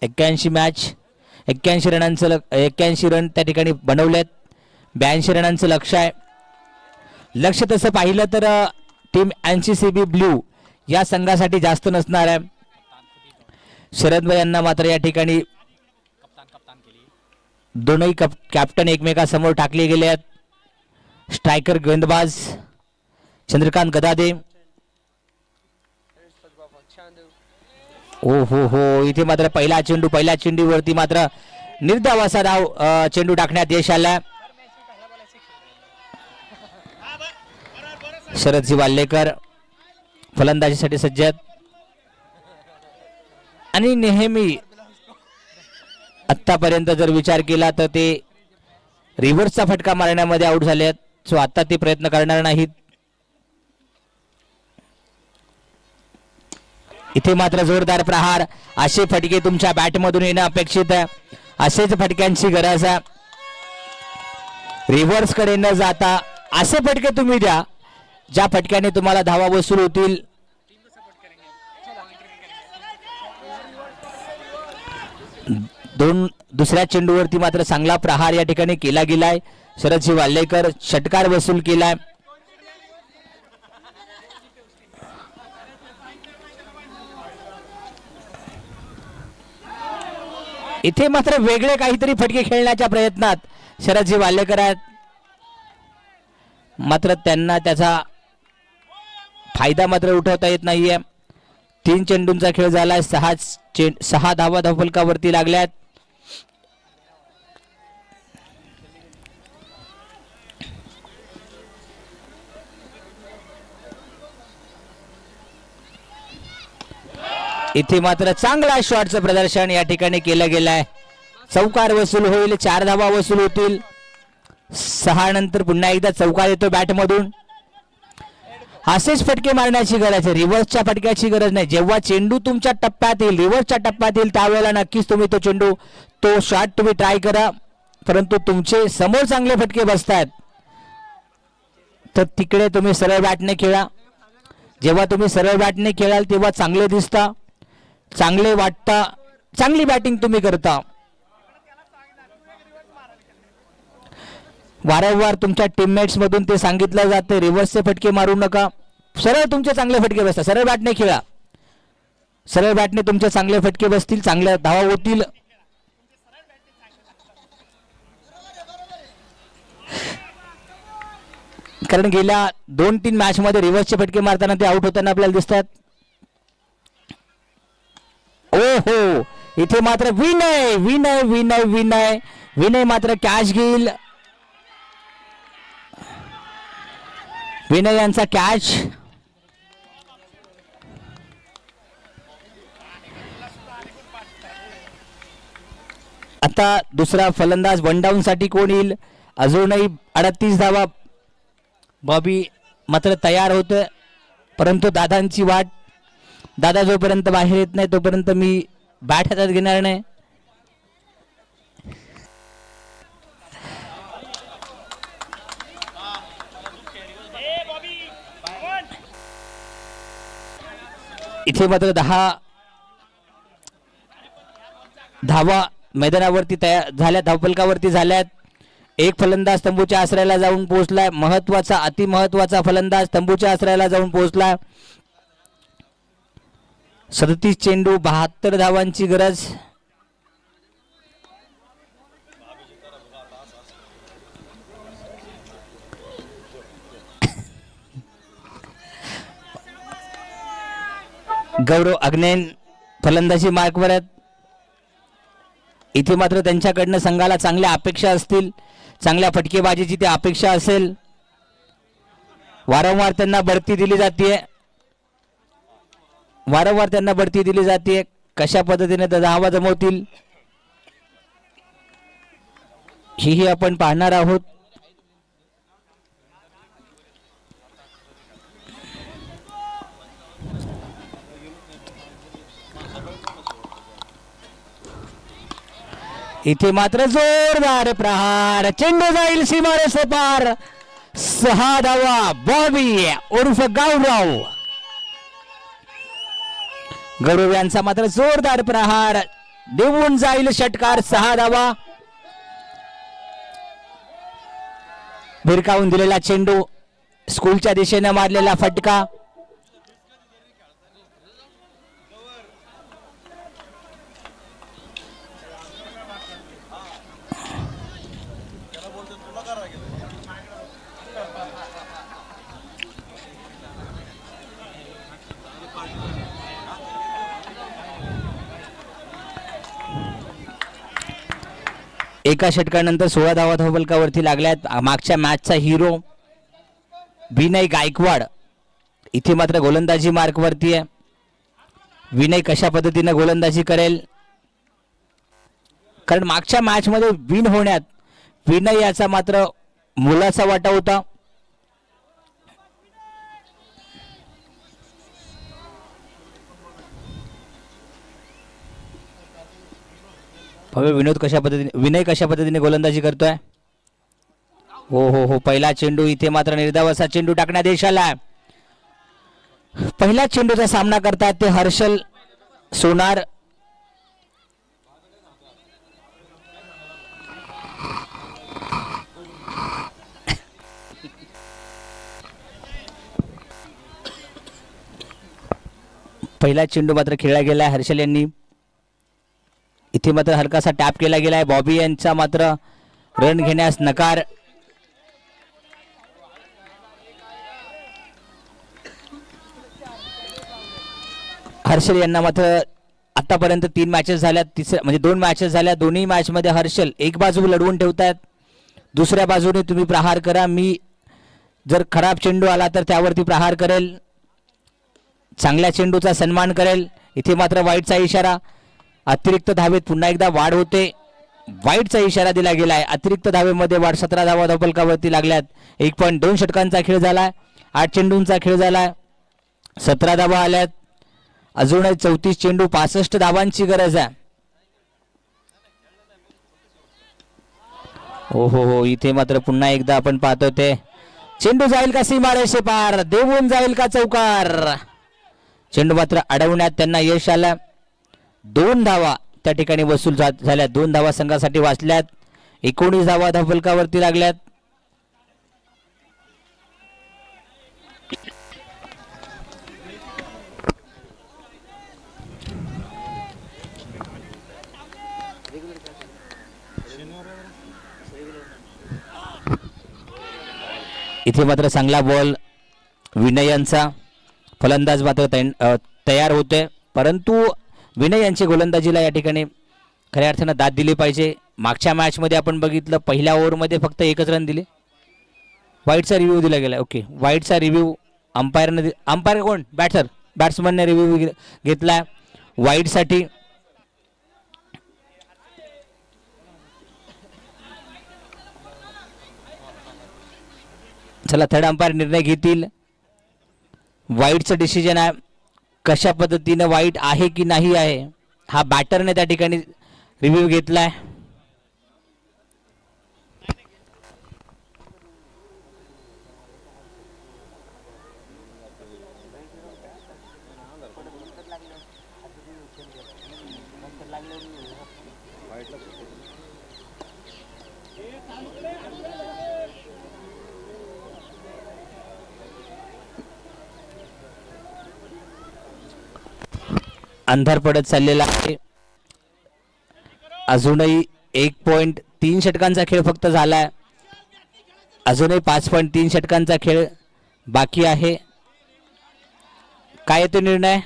81 रनांचं 81 रन त्या ठिकाणी बनवलेत. 82 रनांचं लक्ष आहे. लक्ष तसं पाहिलं तर टीम NCCB ब्ल्यू या संघासाठी जास्त नसणार आहे. शरद भाई यांना मात्र या ठिकाणी दोनही कॅप्टन एकमेकासमोर टाकले गेले आहेत. स्ट्रायकर गोलंदाज चंद्रकांत गदादे. ओ हो, इथे मात्र पहिल्या चेंडूवरती मात्र निर्धाव असा धाव चेंडू टाकण्यात यश आला. शरदजी वाल्लेकर फलंदाजीसाठी सज्ज आहेत आणि नेहमी आतापर्यंत जर विचार केला तर ते रिव्हर्सचा फटका मारण्यामध्ये आउट झाले आहेत. सो आता ते प्रयत्न करणार नाहीत. इथे मात्र जोरदार प्रहार. असे फटके तुमच्या बॅटमधून येणं अपेक्षित आहे. असेच फटक्यांची गरज आहे. रिव्हर्स कडे न जाता असे फटके तुम्ही द्या ज्या फटक्याने तुम्हाला धावा वसूल होतील. दुसऱ्या चेंडूवरती मात्र चांगला प्रहार या ठिकाणी केला गेलाय. शरदजी वाल्लेकर षटकार वसूल केलाय. इथे मात्र वेगळे काहीतरी फटके खेळण्याच्या प्रयत्नात शरदजी वाल्लेकर आहेत. मात्र त्यांना त्याचा फायदा मात्र उठवता येत नाहीये. 3 चेंडूंचा खेळ झालाय. 6 धावा धावफलकावरती लागल्यात. इथे मात्र चांगला शॉटचं प्रदर्शन या ठिकाणी केलं गेलंय. चौकार वसूल होईल. 4 धावा वसूल होतील. 6 नंतर पुन्हा एकदा चौकार येतो बॅटमधून. असेच फटके मारण्याची गरज आहे. रिव्हर्सच्या फटक्याची गरज नाही. जेव्हा चेंडू तुमच्या टप्प्यात येईल, रिव्हर्सच्या टप्प्यात येईल, त्यावेळेला नक्कीच तुम्ही तो चेंडू, तो शॉट तुम्ही ट्राय करा. परंतु तुमचे समोर चांगले फटके बसतात तर तिकडे तुम्ही सरळ बॅटने खेळा. जेव्हा तुम्ही सरळ बॅटने खेळाल तेव्हा चांगले दिसता, चांगले वाटता, चांगली बॅटिंग तुम्ही करता. वारंवार तुमच्या टीममेट्स मधून ते सांगितलं जाते रिव्हर्सचे फटके मारू नका. सरळ तुमचे चांगले फटके बसतात. सरळ बॅटने खेळा. सरळ बॅटने तुमचे चांगले फटके बसतील, चांगल्या धावा होतील. कारण गेल्या 2-3 मॅच मध्ये रिव्हर्सचे फटके मारताना ते आउट होताना आपल्याला दिसतात. ओहो, इथे मात्र विनय विनय विनय विनय विनय मात्र कॅच घेईल. विनय यांचा कॅच. आता दुसरा फलंदाज वन डाऊन साठी कोण येईल? अजूनही 38 धावा. बॉबी मात्र तयार होते, परंतु दादांची वाट. दादा जोपर्यंत बाहेर येत नाही तोपर्यंत मी बॅट हातात घेणार नाही. इथे मात्र 10 धावा मैदानावरती तयार झाल्या, धावफलकावरती झाल्यात. एक फलंदाज तंबूच्या आश्रयाला जाऊन पोहोचलाय. महत्वाचा, अति महत्वाचा फलंदाज तंबूच्या आश्रयाला जाऊन पोहोचलाय. 37 चेंडू 72 धावांची गरज. गौरव अग्नेन फलंदाजी मार्कवर आहेत. इथे मात्र त्यांच्याकडनं संघाला चांगल्या अपेक्षा असतील, चांगल्या फटकेबाजीची ती अपेक्षा असेल. वारंवार त्यांना बढती दिली जाते, वारंवार त्यांना बढती दिली जाते. कशा पद्धतीने ते धावा जमवतील ही आपण पाहणार आहोत. इथे मात्र जोरदार प्रहार, चेंडू जाईल सीमारेषे पार. 6 धावा बॉबी उर्फ गौरव. गौरव यांचा मात्र जोरदार प्रहार देऊन जाईल षटकार. 6 धावा. भिरकावून दिलेला चेंडू, स्कूलच्या दिशेने मारलेला फटका. एका षटकानंतर 16 धावा धावफलकावरती लागल्यात. मागच्या मॅचचा हिरो विनय गायकवाड इथे मात्र गोलंदाजी मार्कवरती आहे. विनय कशा पद्धतीने गोलंदाजी करेल, कारण मागच्या मॅच मध्ये विन होण्यात विनय याचा मात्र मोलाचा वाटा होता. विनोद कशा पद्धतीने, विनय कशा पद्धतीने गोलंदाजी करतोय. हो हो हो, पहिला चेंडू इथे मात्र निर्धाव असा चेंडू टाकण्यात यश आला. पहिल्या चेंडूचा सामना करतात ते हर्षल सोनार. पहिला चेंडू मात्र खेळला गेलाय हर्षल यांनी. इथे मात्र हलकासा टॅप केला गेलाय. बॉबी यांचा मात्र रन घेण्यास नकार. हर्षल यांना मात्र आतापर्यंत 3 मॅचेस झाल्या, म्हणजे 2 मॅचेस झाल्या. दोन्ही मॅच मध्ये हर्षल एक बाजू लढवून ठेवतायत, दुसऱ्या बाजूने तुम्ही प्रहार करा, मी जर खराब चेंडू आला तर त्यावरती प्रहार करेल, चांगल्या चेंडूचा सन्मान करेल. इथे मात्र वाईटचा इशारा. अतिरिक्त धावेत पुन्हा एकदा वाढ होते. वाईटचा इशारा दिला गेलाय. अतिरिक्त धावेमध्ये वाढ. 17 धावा धावफलकावरती लागल्यात. 1.2 षटकांचा खेळ झालाय. 8 चेंडूंचा खेळ झालाय. 17 धावा आल्यात. अजूनही 34 चेंडू, 65 धावांची गरज आहे. हो हो हो, इथे मात्र पुन्हा एकदा आपण पाहतो ते चेंडू जाईल का सीमारेषे पार, देऊन जाईल का चौकार. चेंडू मात्र अडवण्यात त्यांना यश आलं. 2 धावा त्या ठिकाणी वसूल झाल्या. 2 धावा संघासाठी वाचल्यात. 19 धावा धावफलकावरती लागल्यात. इथे मात्र चांगला बॉल विनय यांचा. फलंदाज मात्र तयार होते, परंतु विनय यांची गोलंदाजीला या ठिकाणी खऱ्या अर्थानं दाद दिली पाहिजे. मागच्या मॅच मध्ये आपण बघितलं पहिल्या ओव्हरमध्ये फक्त 1च रन दिले. वाईटचा रिव्ह्यू दिला गेला. ओके, वाईटचा रिव्ह्यू अंपायरने, अंपायर कोण, बॅट्समनने रिव्ह्यू घेतलाय वाईटसाठी. चला, थर्ड अंपायर निर्णय घेतील. वाईटचं डिसिजन आहे. कशा पद्धतीने वाईट आहे की नाही आहे हा बॅटरने त्या ठिकाणी रिव्ह्यू घेतलाय. अंधार पडत चाललेला आहे. अजूनही 1.3 षटकांचा खेळ फक्त झालाय. अजूनही 5.3 षटकांचा खेळ बाकी आहे. काय येतो निर्णय?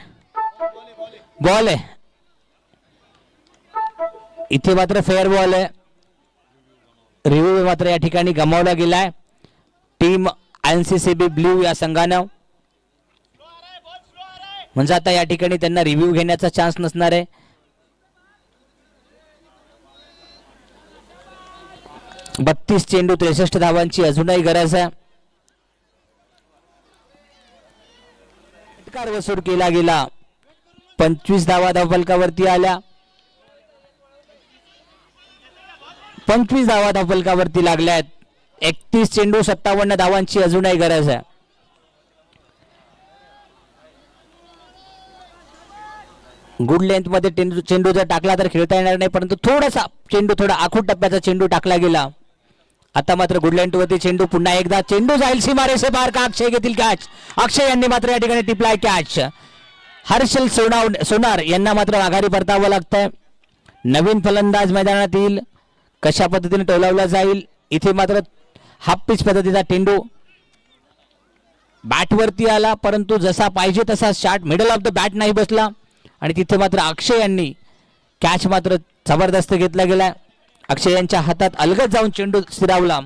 बॉल आहे. इथे मात्र फेअर बॉल आहे. रिव्ह्यू मात्र या ठिकाणी गमावला गेलाय टीम NCCB ब्ल्यू या संघानं. म्हणजे आता या ठिकाणी त्यांना रिव्ह्यू घेण्याचा चान्स नसणार आहे. बत्तीस चेंडू 63 धावांची अजूनही गरज आहे. षटकार वसूल केला गेला. 25 धावा धावफलकावरती आल्या. 25 धावा धावफलकावरती लागल्यात. 31 चेंडू 57 धावांची अजूनही गरज आहे. गुड लेंथ मध्ये चेंडू जर टाकला तर खेळता येणार नाही, परंतु थोडासा चेंडू थोडा आखूड टप्प्याचा चेंडू टाकला गेला. आता मात्र गुड लेंथ वरती चेंडू पुन्हा एकदा चेंडू जाईल सीमारेषे पार का अक्षय घेतील कॅच. अक्षय यांनी मात्र या ठिकाणी टिपलाय कॅच. हर्षल सोनार यांना मात्र माघारी परतावं लागतंय. नवीन फलंदाज मैदानात येईल. कशा पद्धतीने टोलावला जाईल. इथे मात्र हाफ पिच पद्धतीचा चेंडू बॅटवरती आला, परंतु जसा पाहिजे तसा shot middle of the bat नाही बसला आणि तिथे मात्र अक्षय यांनी कॅच मात्र जबरदस्त घेतला गेला. अक्षय यांच्या हातात अलगद जाऊन चेंडू स्थिरावला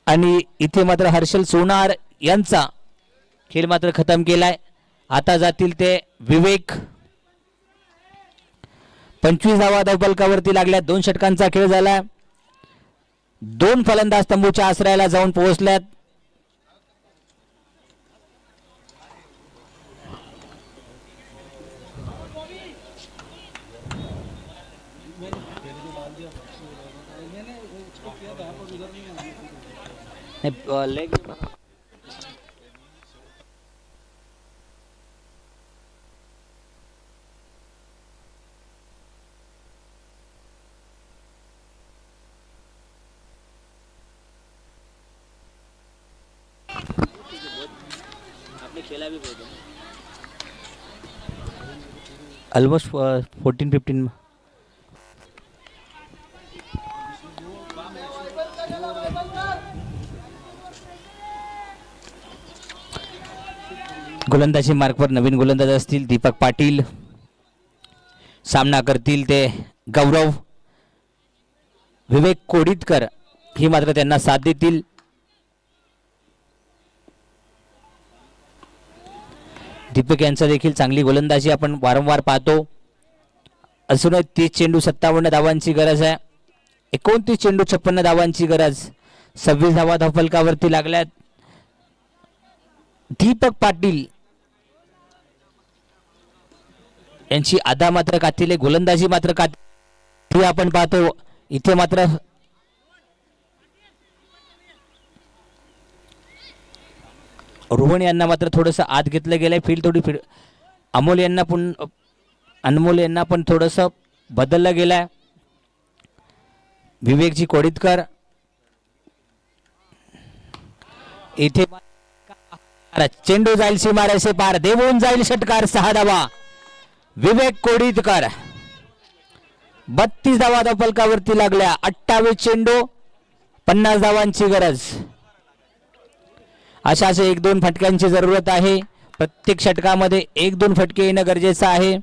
आणि इथे मात्र हर्षल सोनार यांचा खेळ मात्र खतम केलाय. आता जातील ते विवेक. 25 धावा धावफलकावरती लागल्या. 2 षटकांचा खेळ झाला. 2 फलंदाज तंबूच्या आश्रयाला जाऊन पोहोचल्यात. लेग ऑलमोस्ट 14-15 गोलंदाजी मार्कवर नवीन गोलंदाज असतील. दीपक पाटील सामना करतील ते गौरव. विवेक कोडितकर ही मात्र त्यांना साथ देतील. दीपक यांचा देखील चांगली गोलंदाजी आपण वारंवार पाहतो. अजूनही 30 चेंडू 57 धावांची गरज आहे. 29 चेंडू 56 धावांची गरज. 26 धावा धावफलकावरती लागल्यात. दीपक पाटील यांची आधा मात्र कातील, गोलंदाजी मात्र कातील आपण पाहतो. इथे मात्र रोहन यांना मात्र थोडस आत घेतलं गेलंय. फील्ड थोडी अनमोल यांना पण थोडस बदललं गेलंय. विवेकजी कोडितकर इथे चेंडू जाईल सीमारेषे पार. देवून जाईल षटकार. 6 धावा. विवेक कोडितकर 32 धावा धावफलकावरती लागल्या. 28 चेंडू 50 धावांची गरज. अशाच 1-2 फटक्यांची जरूरत आहे. प्रत्येक षटकामध्ये 1-2 फटके येणं गरजेचं आहे,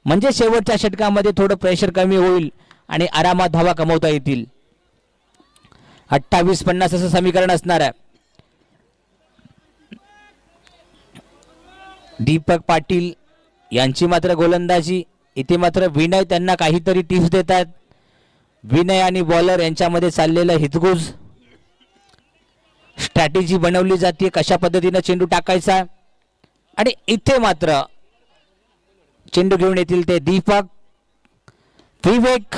म्हणजे शेवटच्या षटकामध्ये थोडं प्रेशर कमी होईल आणि आरामात धावा कमवता येतील. 28-50 असं समीकरण असणार आहे. दीपक पाटील यांची मात्र गोलंदाजी. इथे मात्र विनय त्यांना काहीतरी टिप्स देतात. विनय आणि बॉलर यांच्यामध्ये चाललेलं हितगुज स्ट्रॅटेजी बनवली जाते, कशा पद्धतीने चेंडू टाकायचा. आणि इथे मात्र चेंडू घेऊन येतील ते दीपक. विवेक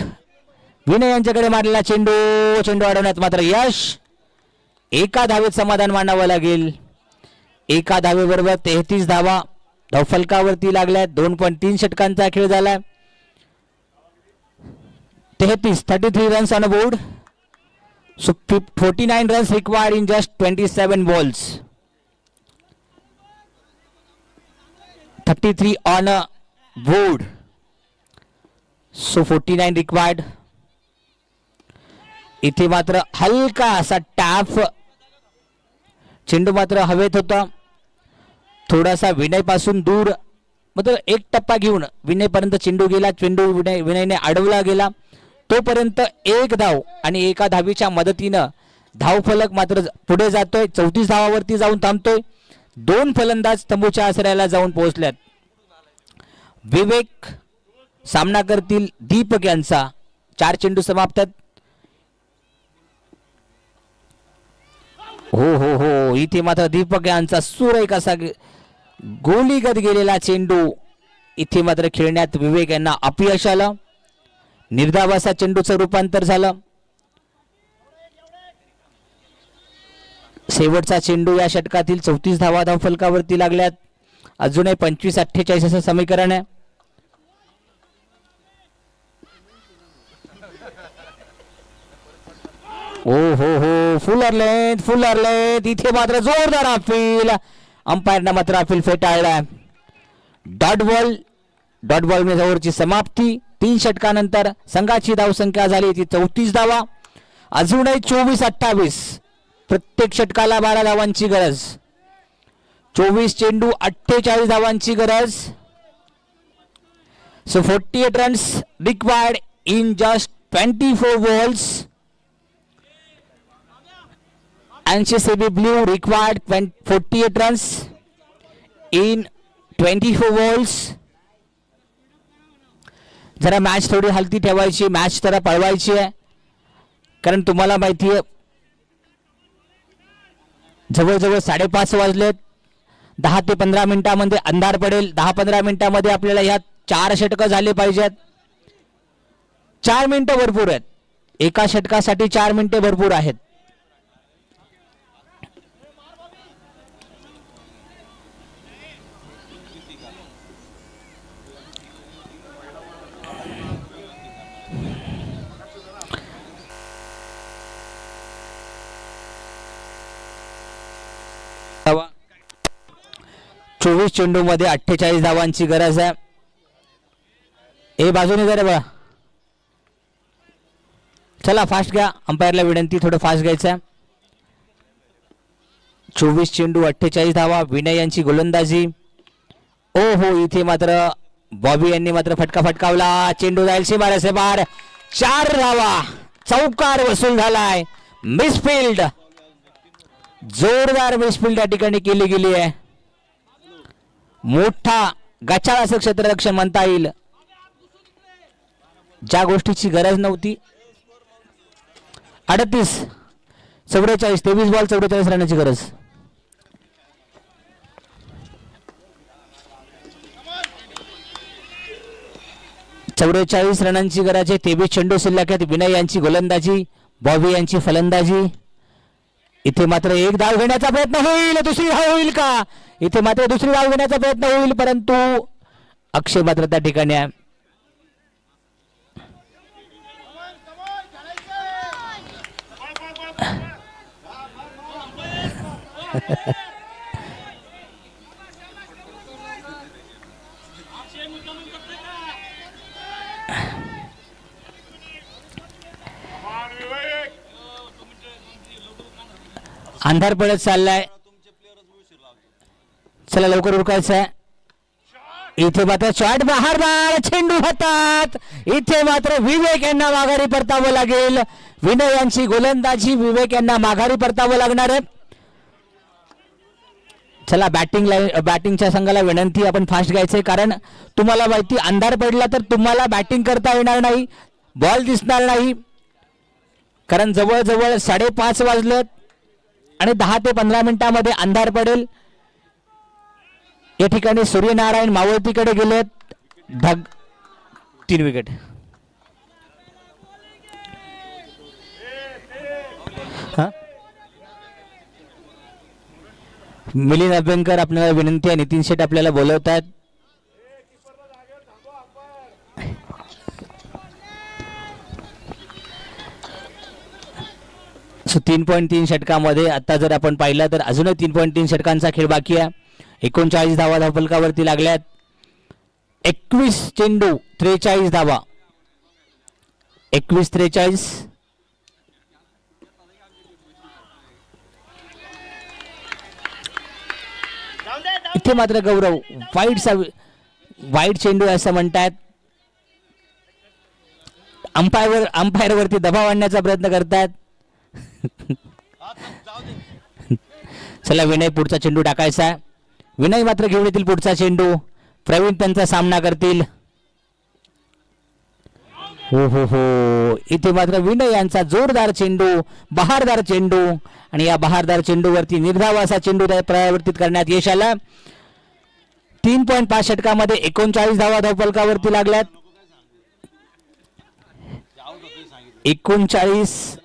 विनय यांच्याकडे मारलेला चेंडू अडवण्यात मात्र यश. एका धावेत समाधान मानावं लागेल. एका धावेबरोबर 33 धावा धावफलकावरती लागल्यात. 2.3 षटकांचा खेळ झाला. 33 runs on board. So 49 runs required in just 27 balls. 33 on a board. So 49 required. इथे मात्र हलका असा टॅप. चेंडू मात्र हवेत होता. थोडासा विनय पासून दूर मात्र एक टप्पा घेऊन विनयपर्यंत चेंडू गेला, चेंडू विनयने अडवला गेला, तोपर्यंत एक धाव आणि एका धावीच्या मदतीनं धावफलक मात्र पुढे जातोय, 34 धावावरती जाऊन थांबतोय. 2 फलंदाज तंबूच्या आसऱ्याला जाऊन पोहोचल्यात. विवेक सामना करतील दीपक यांचा. 4 चेंडू समाप्त आहेत. हो हो हो, इथे मात्र दीपक यांचा सुरेख असा गोलीगत गेलेला चेंडू इथे मात्र खेळण्यात विवेक यांना अपयश आलं. निर्धाव असा चेंडूचं रूपांतर झालं. शेवटचा चेंडू या षटकातील 34 धावा धावफलकावरती लागल्यात. अजूनही 25-48 असं समीकरण आहे. ओ हो हो, फुलर लेंथ इथे मात्र जोरदार अपील. अंपायरनं मात्र अपील फेटाळला. डॉट बॉल ओव्हरची समाप्ती. 3 षटकानंतर संघाची धावसंख्या झाली ती 34 धावा. अजूनही 24-28, प्रत्येक षटकाला 12 धावांची गरज. 24 चेंडू 48 धावांची गरज. So 48 runs required in just 24 balls. NCCB Blue required 48 runs in 24 balls. जरा मॅच थोडी हलती ठेवायची, मॅच जरा पळवायची आहे, कारण तुम्हाला माहिती आहे जवळजवळ 5:30 वाजलेत. 10 ते 15 मिनिटांमध्ये अंधार पडेल. 10-15 मिनिटांमध्ये आपल्याला ह्या 4 षटकं झाले पाहिजेत. 4 मिनिटं भरपूर आहेत. एका षटकासाठी 4 मिनिटे भरपूर आहेत. धावा 24 चेंडू मध्ये 48 धावांची गरज आहे. ए बाजूने जरा बघा, चला फास्ट घ्या. अंपायरला विनंती, थोडं फास्ट घ्यायचं आहे. 24 चेंडू 48 धावा. विनय यांची गोलंदाजी. ओ हो, इथे मात्र बॉबी यांनी मात्र फटका फटकावला. चेंडू जाईल सीमारेषे बाहेर. 4 धावा. चौकार वसूल झालाय. मिसफिल्ड, जोरदार मिसफिल्ड या ठिकाणी केली गेली आहे. मोठा गचाळ असं क्षेत्ररक्षण म्हणता येईल, ज्या गोष्टीची गरज नव्हती. 38 44, 23 बॉल 44 रनाची गरज. चौवेचाळीस रनांची गरज आहे. 23 चेंडू शिल्लक आहेत. विनय यांची गोलंदाजी, बॉबी यांची फलंदाजी. इथे मात्र एक धाव घेण्याचा प्रयत्न होईल. दुसरी धाव होईल का? इथे मात्र दुसरी धाव घेण्याचा प्रयत्न होईल, परंतु अक्षय मात्र त्या ठिकाणी आहे. अंधार पडत चाललाय. चला लवकर उरकायचं आहे. इथे मात्र शॉट बाहेर बाहेर, चेंडू हातात. इथे मात्र विवेक यांना माघारी परतावं लागेल. विनय यांची गोलंदाजी, विवेक यांना माघारी परतावं लागणार आहे. चला बॅटिंगच्या संघाला विनंती, आपण फास्ट घ्यायचंय, कारण तुम्हाला माहिती अंधार पडला तर तुम्हाला बॅटिंग करता येणार नाही, बॉल दिसणार नाही, कारण जवळजवळ 5:30 वाजलेत आणि 10 ते 15 मिनिटांमध्ये अंधार पडेल. या ठिकाणी सूर्यनारायण मावळतीकडे गेलेत. 3 विकेट. मिलिंद अभ्यंकर आपल्याला विनंती आहे. नितीन शेठ आपल्याला बोलवतात. सो 3.3 षटकामध्ये आता जर आपण पाहिलं तर अजूनही 3.3 षटकांचा खेळ बाकी आहे. 39 धावा धावफलकावरती लागल्यात. 21 चेंडू 43 धावा. 21-43. इथे मात्र गौरव वाईटचा वाईट चेंडू असं म्हणतात. अंपायर वरती दबाव आणण्याचा प्रयत्न करतात. चला विनय पुढचा चेंडू टाकायचा. विनय मात्र घेऊन येतील पुढचा चेंडू. प्रवीण त्यांचा सामना करतील. हो हो हो, इथे मात्र विनय यांचा जोरदार चेंडू, बहारदार चेंडू, आणि या बहारदार चेंडूवरती निर्धाव असा चेंडू परावर्तित करण्यात यश आलं. 3.5 षटकामध्ये 39 धावा धावफलकावरती लागल्यात. 39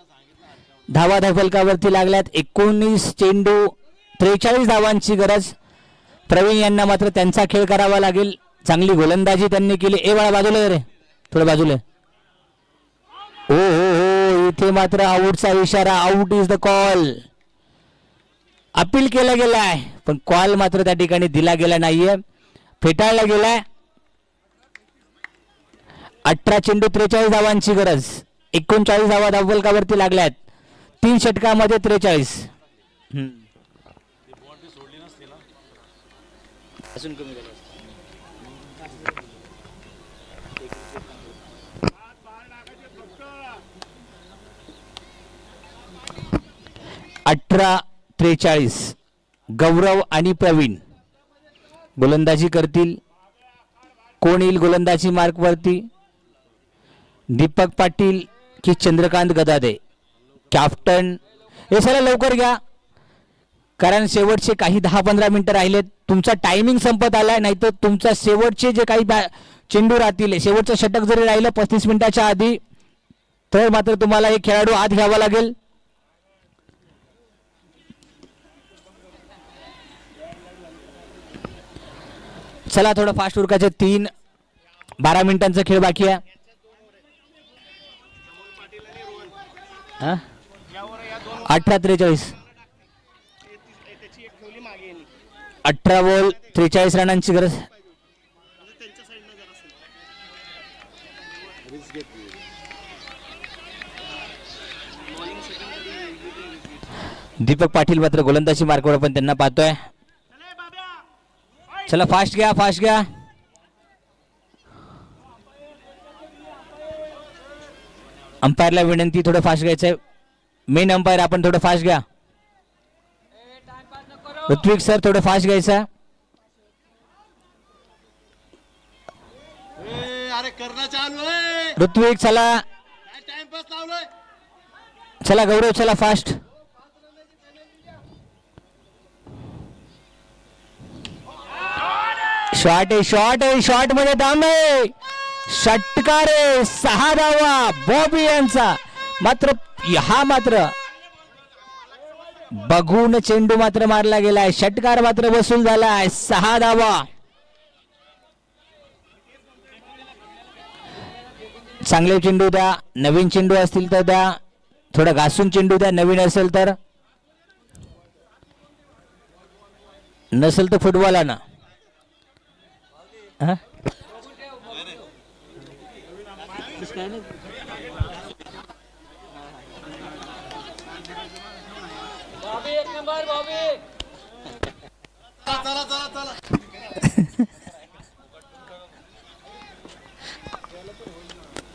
धावा धावफलकावरती लागल्यात. 19 चेंडू, 43 धावांची गरज. प्रवीण यांना मात्र त्यांचा खेळ करावा लागेल. चांगली गोलंदाजी त्यांनी केली. ए बाळा बाजूला रे, थोडं बाजूला. हो हो हो, इथे मात्र आउटचा इशारा. Out is the call. Appeal केला गेलाय पण कॉल मात्र त्या ठिकाणी दिला गेला नाहीये, फेटाळला गेलाय. 18 चेंडू 43 धावांची गरज. 39 धावा धावफलकावरती लागल्यात. 3 षटकामध्ये 43. अजून कमी झालं. 18-43. गौरव आणि प्रवीण गोलंदाजी करतील. कोण येईल गोलंदाजी मार्कवरती? दीपक पाटील की चंद्रकांत गदादे? कॅप्टन हे सगळं लवकर घ्या, कारण शेवटचे काही 10-15 मिनिटं राहिलेत. तुमचा टायमिंग संपत आलाय, नाहीतर तुमचा शेवटचे जे काही चेंडू राहतील, शेवटचं षटक जरी राहिलं 35 मिनिटाच्या आधी, तर मात्र तुम्हाला एक खेळाडू आत घ्यावा लागेल. चला थोडं फास्ट उरकायचे. 12 मिनिटांचा खेळ बाकी आहे. 18-43. 18 बॉल 43 रनांची गरज. दीपक पाटील मात्र गोलंदाजी मार्कवर पण त्यांना पाहतोय. चला फास्ट घ्या, फास्ट घ्या. अंपायरला विनंती थोडं फास्ट घ्यायचंय. मेन अंपायर आपण थोडं फास्ट घ्या. ऋत्विक सर थोडं फास्ट घ्यायचं. ऋत्विक चला, चला गौरव चला फास्ट. शॉट आहे, शॉट आहे, शॉट मध्ये दाम आहे. षटकार आहे. 6 धावा बॉबी यांचा. मात्र हा मात्र बघून चेंडू मात्र मारला गेलाय. षटकार मात्र वसूल झालाय. 6 धावा. चांगले चेंडू द्या. नवीन चेंडू असतील तर द्या. थोडं घासून चेंडू द्या. नवीन असेल तर, नसेल तर फुटबॉल आणा.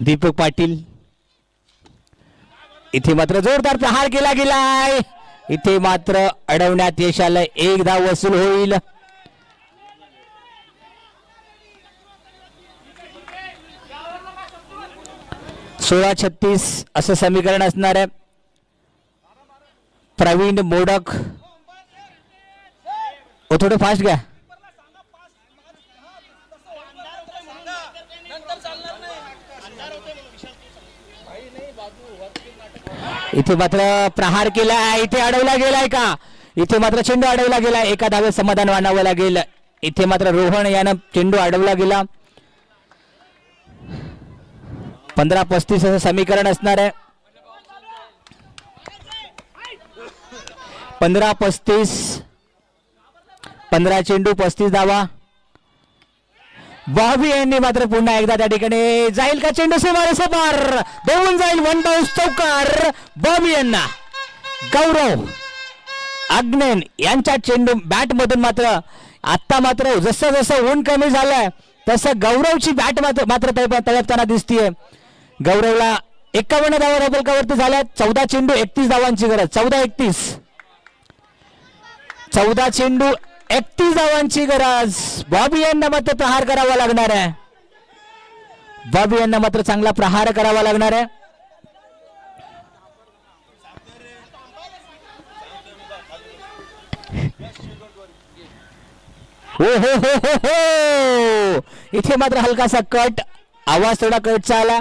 दीपक पाटील. इथे मात्र जोरदार प्रहार केला गेलाय. इथे मात्र अडवण्यात यश आलं. 1 धाव वसूल होईल. 16-36 असं समीकरण असणार आहे. प्रवीण मोडक. थोडं फास्ट घ्या. इथे मात्र प्रहार केलाय. इथे अडवला गेलाय का? इथे मात्र चेंडू अडवला गेलाय. एका धावेत समाधान मानावं लागेल. इथे मात्र रोहन यानं चेंडू अडवला गेला. 15-35 असं समीकरण असणार आहे. 15-35. 15 चेंडू 35 धावा. बॉबी यांनी मात्र पुन्हा एकदा त्या ठिकाणी जाईल का चेंडू? समोर देऊन जाईल. 1 डाऊन चौकार बॉबी यांना. गौरव अग्नेन यांच्या चेंडू बॅट मधून मात्र आता मात्र जसं जसं ऊन कमी झालंय तसं गौरवची बॅट मात्र तळपताना दिसतीये. गौरवला 51 धावा धावफलकावरती झाल्यात. 14 चेंडू 31 धावांची गरज. 14 चेंडू 31 धावांची गरज. बॉबी यांना मात्र प्रहार करावा लागणार आहे. बॉबी यांना मात्र चांगला प्रहार करावा लागणार आहे. हो हो हो हो हो, इथे मात्र हलकासा कट, आवाज थोडा कटचा आला.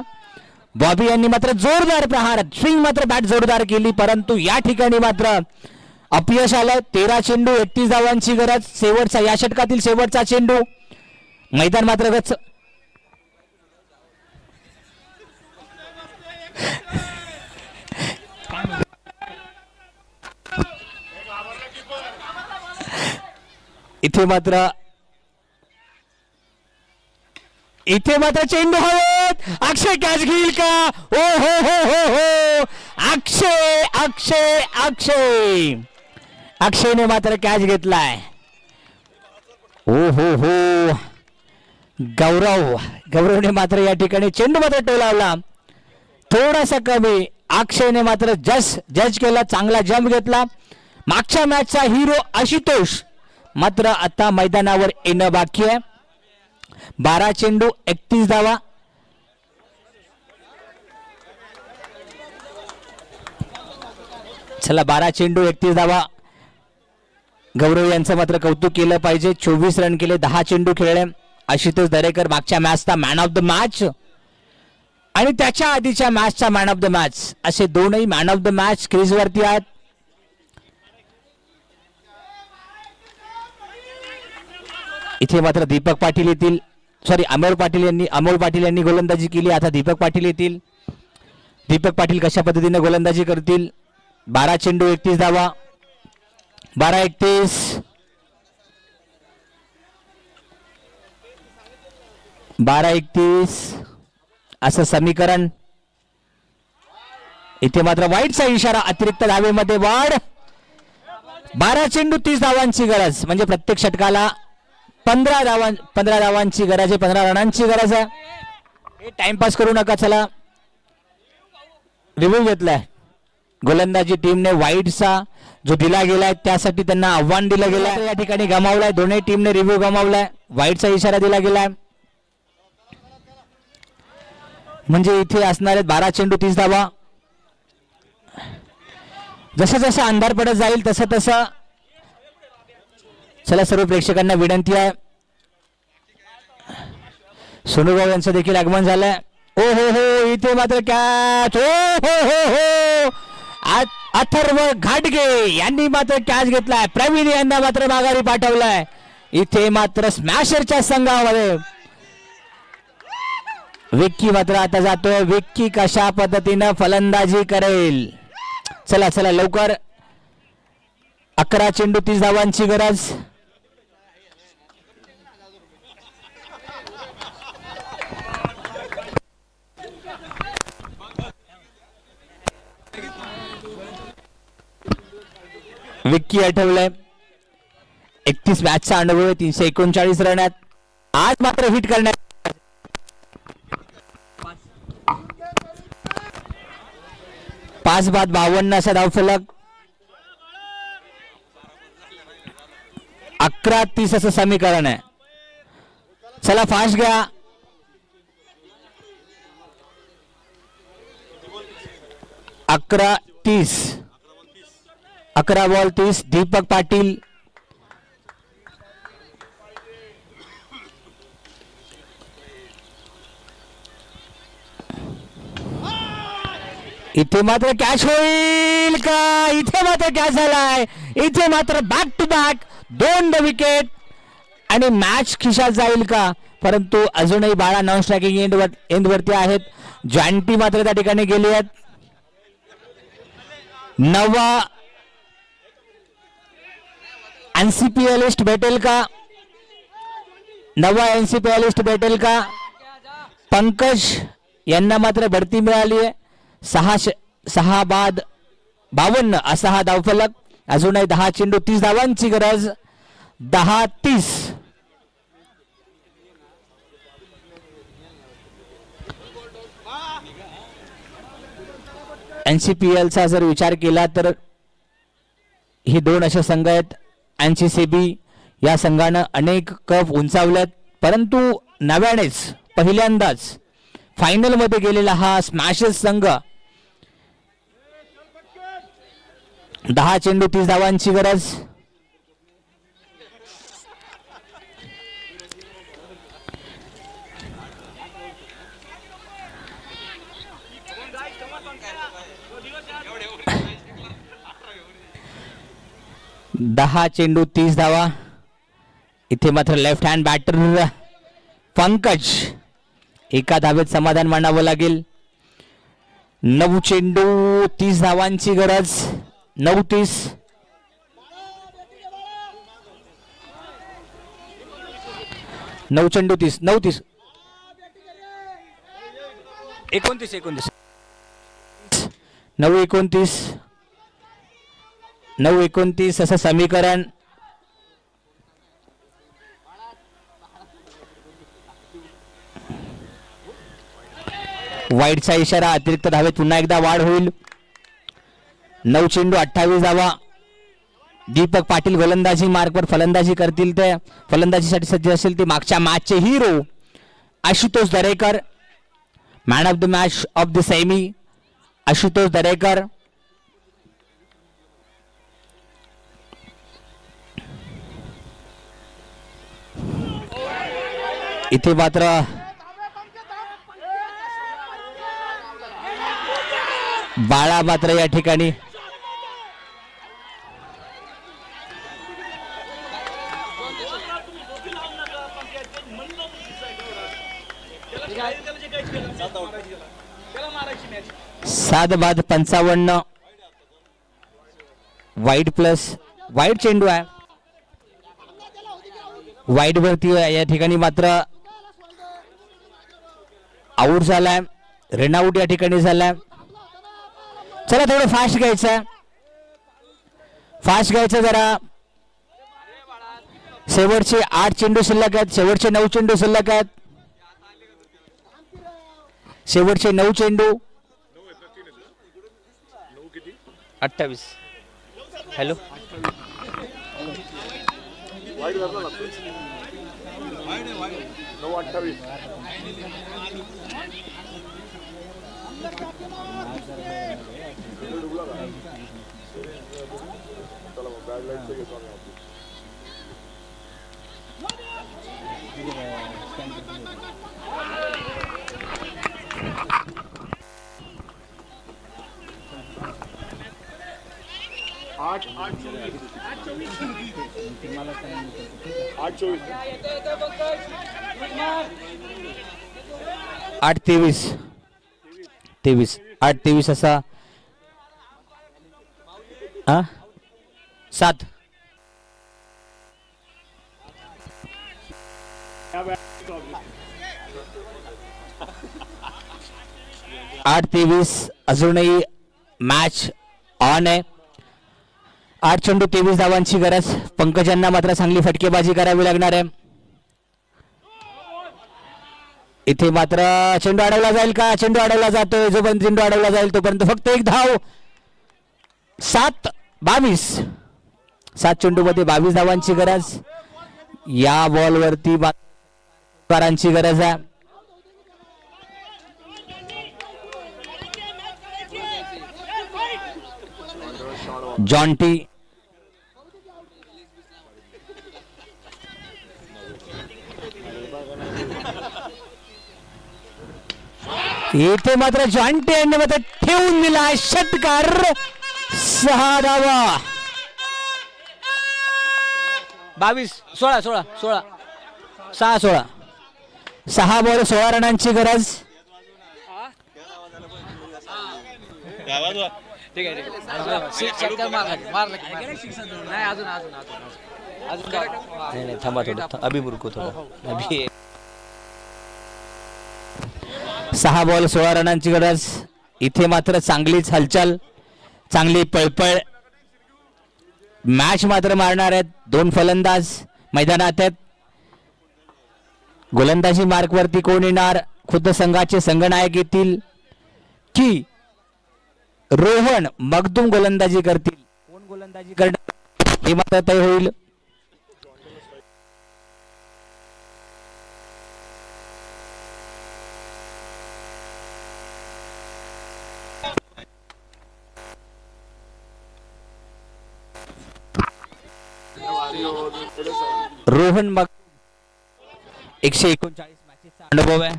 बॉबी यांनी मात्र जोरदार प्रहार, स्विंग मात्र बॅट जोरदार केली, परंतु या ठिकाणी मात्र अपयश आलं. 13 चेंडू 31 धावांची गरज. शेवटचा, या षटकातील शेवटचा चेंडू. मैदान मात्र गच्च. इथे मात्र चेंडू हवेत. अक्षय कॅच घेईल का? ओ हो हो हो हो, अक्षय अक्षय अक्षय अक्षयने मात्र कॅच घेतलाय. ओ हो हो, गौरवने मात्र या ठिकाणी चेंडू मात्र टोलावला, थोडासा कमी. अक्षयने मात्र जज केला, चांगला जंप घेतला. मागच्या मॅचचा हिरो आशुतोष मात्र आता मैदानावर येणं बाकी आहे. 12 चेंडू 31 धावा. चला, 12 चेंडू 31 धावा. गौरव यांचं मात्र कौतुक केलं पाहिजे. 24 रन केले, 10 चेंडू खेळले. आशुतोष दरेकर मागच्या मॅचचा मॅन ऑफ द मॅच आणि त्याच्या आधीच्या मॅचचा मॅन ऑफ द मॅच, असे दोनही मॅन ऑफ द मॅच क्रीजवरती आहेत. इथे मात्र दीपक पाटील येतील, सॉरी अमोल पाटील यांनी गोलंदाजी केली. आता दीपक पाटील येतील. दीपक पाटील कशा पद्धतीने गोलंदाजी करतील? 12 चेंडू 31 धावा. 12-31, 12-31 असं समीकरण. इथे मात्र वाईटचा इशारा, अतिरिक्त धावेमध्ये वाढ. 12 चेंडू 30 धावांची गरज, म्हणजे प्रत्येक षटकाला 15 धावांची गरज आहे, 15 रनांची गरज आहे. हे टाइमपास करू नका. चला, रिव्ह्यू घेतलाय गोलंदाजी टीमने. वाईटचा जो दिला गेलाय त्यासाठी त्यांना आव्हान दिलं गेलंय, या ठिकाणी गमावलाय. दोन्ही टीमने रिव्ह्यू गमावलाय. वाईटचा इशारा दिला गेलाय, म्हणजे इथे असणार आहेत 12 चेंडू 30 धावा. जसं जसं अंधार पडत जाईल तसं तसं. चला, सर्व प्रेक्षकांना विनंती आहे. सोनूभाऊ यांचं देखील आगमन झालंय. ओ हो हो, इथे मात्र कॅच. ओ हो हो हो, अथर्व घाटगे यांनी मात्र कॅच घेतलाय. प्रवीण यांना मात्र माघारी पाठवलाय. इथे मात्र स्मॅशरच्या संघामध्ये विक्की मात्र आता जातोय. विक्की कशा पद्धतीनं फलंदाजी करेल? चला चला लवकर. 11 चेंडू 30 धावांची गरज. विक्की आठवलंय. 31 मॅचचा अनुभव आहे. 339 रन आहेत. आज मात्र हिट करण्यात 5 बाद 52 असा धावफलक. 11-30 असं समीकरण आहे. चला फास्ट घ्या. अकरा 11 बॉल 30. दीपक पाटील, इथे मात्र कॅच होईल का? इथे मात्र कॅच झालाय. इथे मात्र बॅक टू बॅक 2 विकेट आणि मॅच खिशात जाईल का? परंतु अजूनही 12 नॉन स्ट्रायकिंग एंड वरती आहेत. जॉन्टी मात्र त्या ठिकाणी गेली आहेत. नवा एनसीपीएल लिस्ट भेटेल का? नवा एनसीपीएल लिस्ट भेटेल का? पंकज यांना मात्र बढती मिळाली आहे. 6 बाद 52 असा हा धावफलक. अजूनही 10 चेंडू 30 धावांची गरज. 10-30. NCPLचा जर विचार केला तर ही दोन असे संघ आहेत. NCCB या संघानं अनेक कप उंचावल्यात, परंतु नव्यानेच पहिल्यांदाच फायनलमध्ये गेलेला हा स्मॅशर्स संघ. 10 चेंडू 30 धावांची गरज. दहा चेंडू 30 धावा. इथे मात्र लेफ्ट हँड बॅटर पंकज एका धावेत समाधान मानावं लागेल. 9 चेंडू 30 धावांची गरज. 9-30. नऊ चेंडू 30. 9-30. 29. 9-29. 9-29 असं समीकरण. वाईडचा इशारा. अतिरिक्त धावेत पुन्हा एकदा वाढ होईल. 9 चेंडू 28 धावा. दीपक पाटील गोलंदाजी मार्कवर फलंदाजी करतील. ते फलंदाजीसाठी सज्ज असेल ते मागच्या मॅचचे hero Ashutosh Darekar. Man of the match of the semi Ashutosh Darekar. इथे मात्र बाळा मात्र या ठिकाणी सात बाद 55. वाईड प्लस वाईड चेंडू आहे. वाईड वरती या ठिकाणी मात्र आऊट झालाय. रनआउट या ठिकाणी झालाय. चला थोडं फास्ट घ्यायचं. जरा. शेवटचे 8 चेंडू शिल्लक आहेत. शेवटचे 9 चेंडू शिल्लक आहेत. शेवटचे 9 चेंडू. 28. हॅलो. आठ 8-23 असा 7. अजूनही मॅच ऑन आहे. 8 चेंडू 23 धावांची गरज. पंकजांना मात्र चांगली फटकेबाजी करावी लागणार आहे. इथे मात्र चेंडू अडवला जाईल का? चेंडू अडवला जातोय. जोपर्यंत चेंडू अडवला जाईल तोपर्यंत फक्त एक धाव. 7-22. 7 चेंडू मध्ये 22 धावांची गरज. या बॉल वरती ची गरज आहे. जॉन्टी इथे मात्र जॉन्टी यांनी मात्र ठेवून दिला षटकार. 6 धावा. 16 6 बॉल 16 रनांची गरज. थांबा थोडं. अभि मुरको थोडं. अभि 6 बॉल 16 रनांची गरज. इथे मात्र चांगलीच हलचाल, चांगली पळपळ. मॅच मात्र मारणार आहेत. 2 फलंदाज मैदानात आहेत. गोलंदाजी मार्क वरती कोण येणार? खुद्द संघाचे संघनायक येतील की रोहन मगदुम गोलंदाजी करतील. कोण गोलंदाजी करणार हे मात्र तय होईल. रोहन मग 139 मॅचेसचा अनुभव आहे.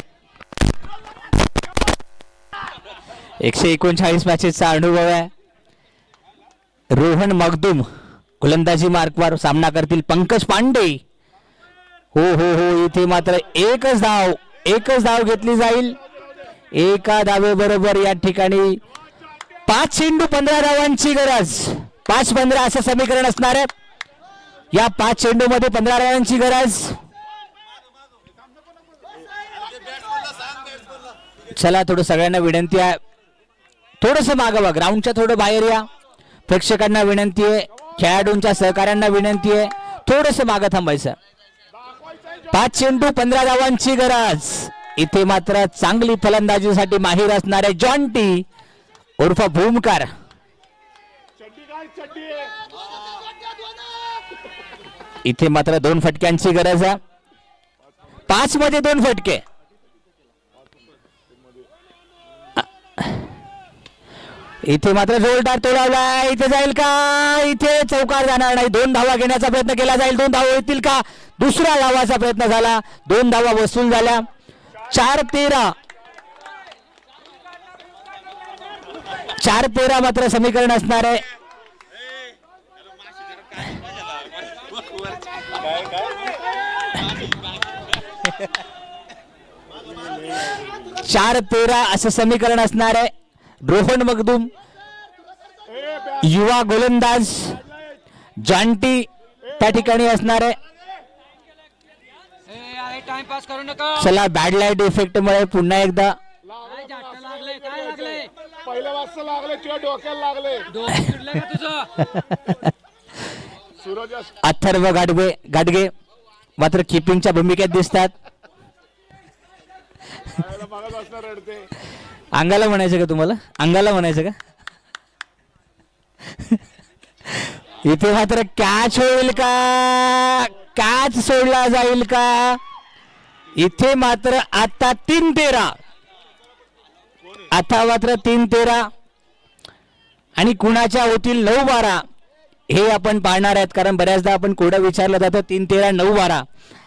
139 मॅचेसचा अनुभव आहे. रोहन मगदुम गोलंदाजी मार्कवर सामना करतील. पंकज पांडे हो हो हो इथे मात्र एकच धाव घेतली जाईल. एका धावेबरोबर या ठिकाणी 5 चेंडू 15 धावांची गरज. 5-15 असं समीकरण असणार आहे. या 5 चेंडू मध्ये 15 रनांची गरज. चला थोडं सगळ्यांना विनंती आहे थोडस मागं व्हा. ग्राउंडच्या थोडं बाहेर या. प्रेक्षकांना विनंती आहे. खेळाडूंच्या सहकाऱ्यांना विनंती आहे थोडस मागं थांबायचं. 5 चेंडू 15 धावांची गरज. इथे मात्र चांगली फलंदाजीसाठी माहीर असणारे जॉन्टी उर्फ भूमकार. इथे मात्र 2 फटक्यांची गरज आहे. 5 मध्ये 2 फटके. इथे मात्र जोरदार तोडावला. इथे जाईल का? इथे चौकार जाणार नाही. 2 धावा घेण्याचा प्रयत्न केला जाईल. 2 धावा येतील का? दुसऱ्या धावाचा प्रयत्न झाला. 2 धावा वसूल झाल्या. 4-13 4-13 मात्र समीकरण असणार आहे. 4-13 असं समीकरण असणार आहे. रोहन मगदुम युवा गोलंदाज जॉन्टी त्या ठिकाणी असणार आहे. टाइमपास करू नका. चला बॅड लाईट इफेक्ट मुळे पुन्हा एकदा पहिल्या वाजता लागले तुझ्या डोक्याला लागले. सूरज अथर्व गाडगे मात्र किपिंगच्या भूमिकेत दिसतात. मागत असणार रडते. अंगाला म्हणायचं का तुम्हाला? अंगाला म्हणायचं का? इथे मात्र कॅच होईल का? कॅच सोडला जाईल का? इथे मात्र आता 3-13 आता मात्र 3-13 आणि कुणाच्या होतील 9-12 हे आपण पाहणार आहेत. कारण बऱ्याचदा आपण कोडं विचारलं जातं 3-13 9-12.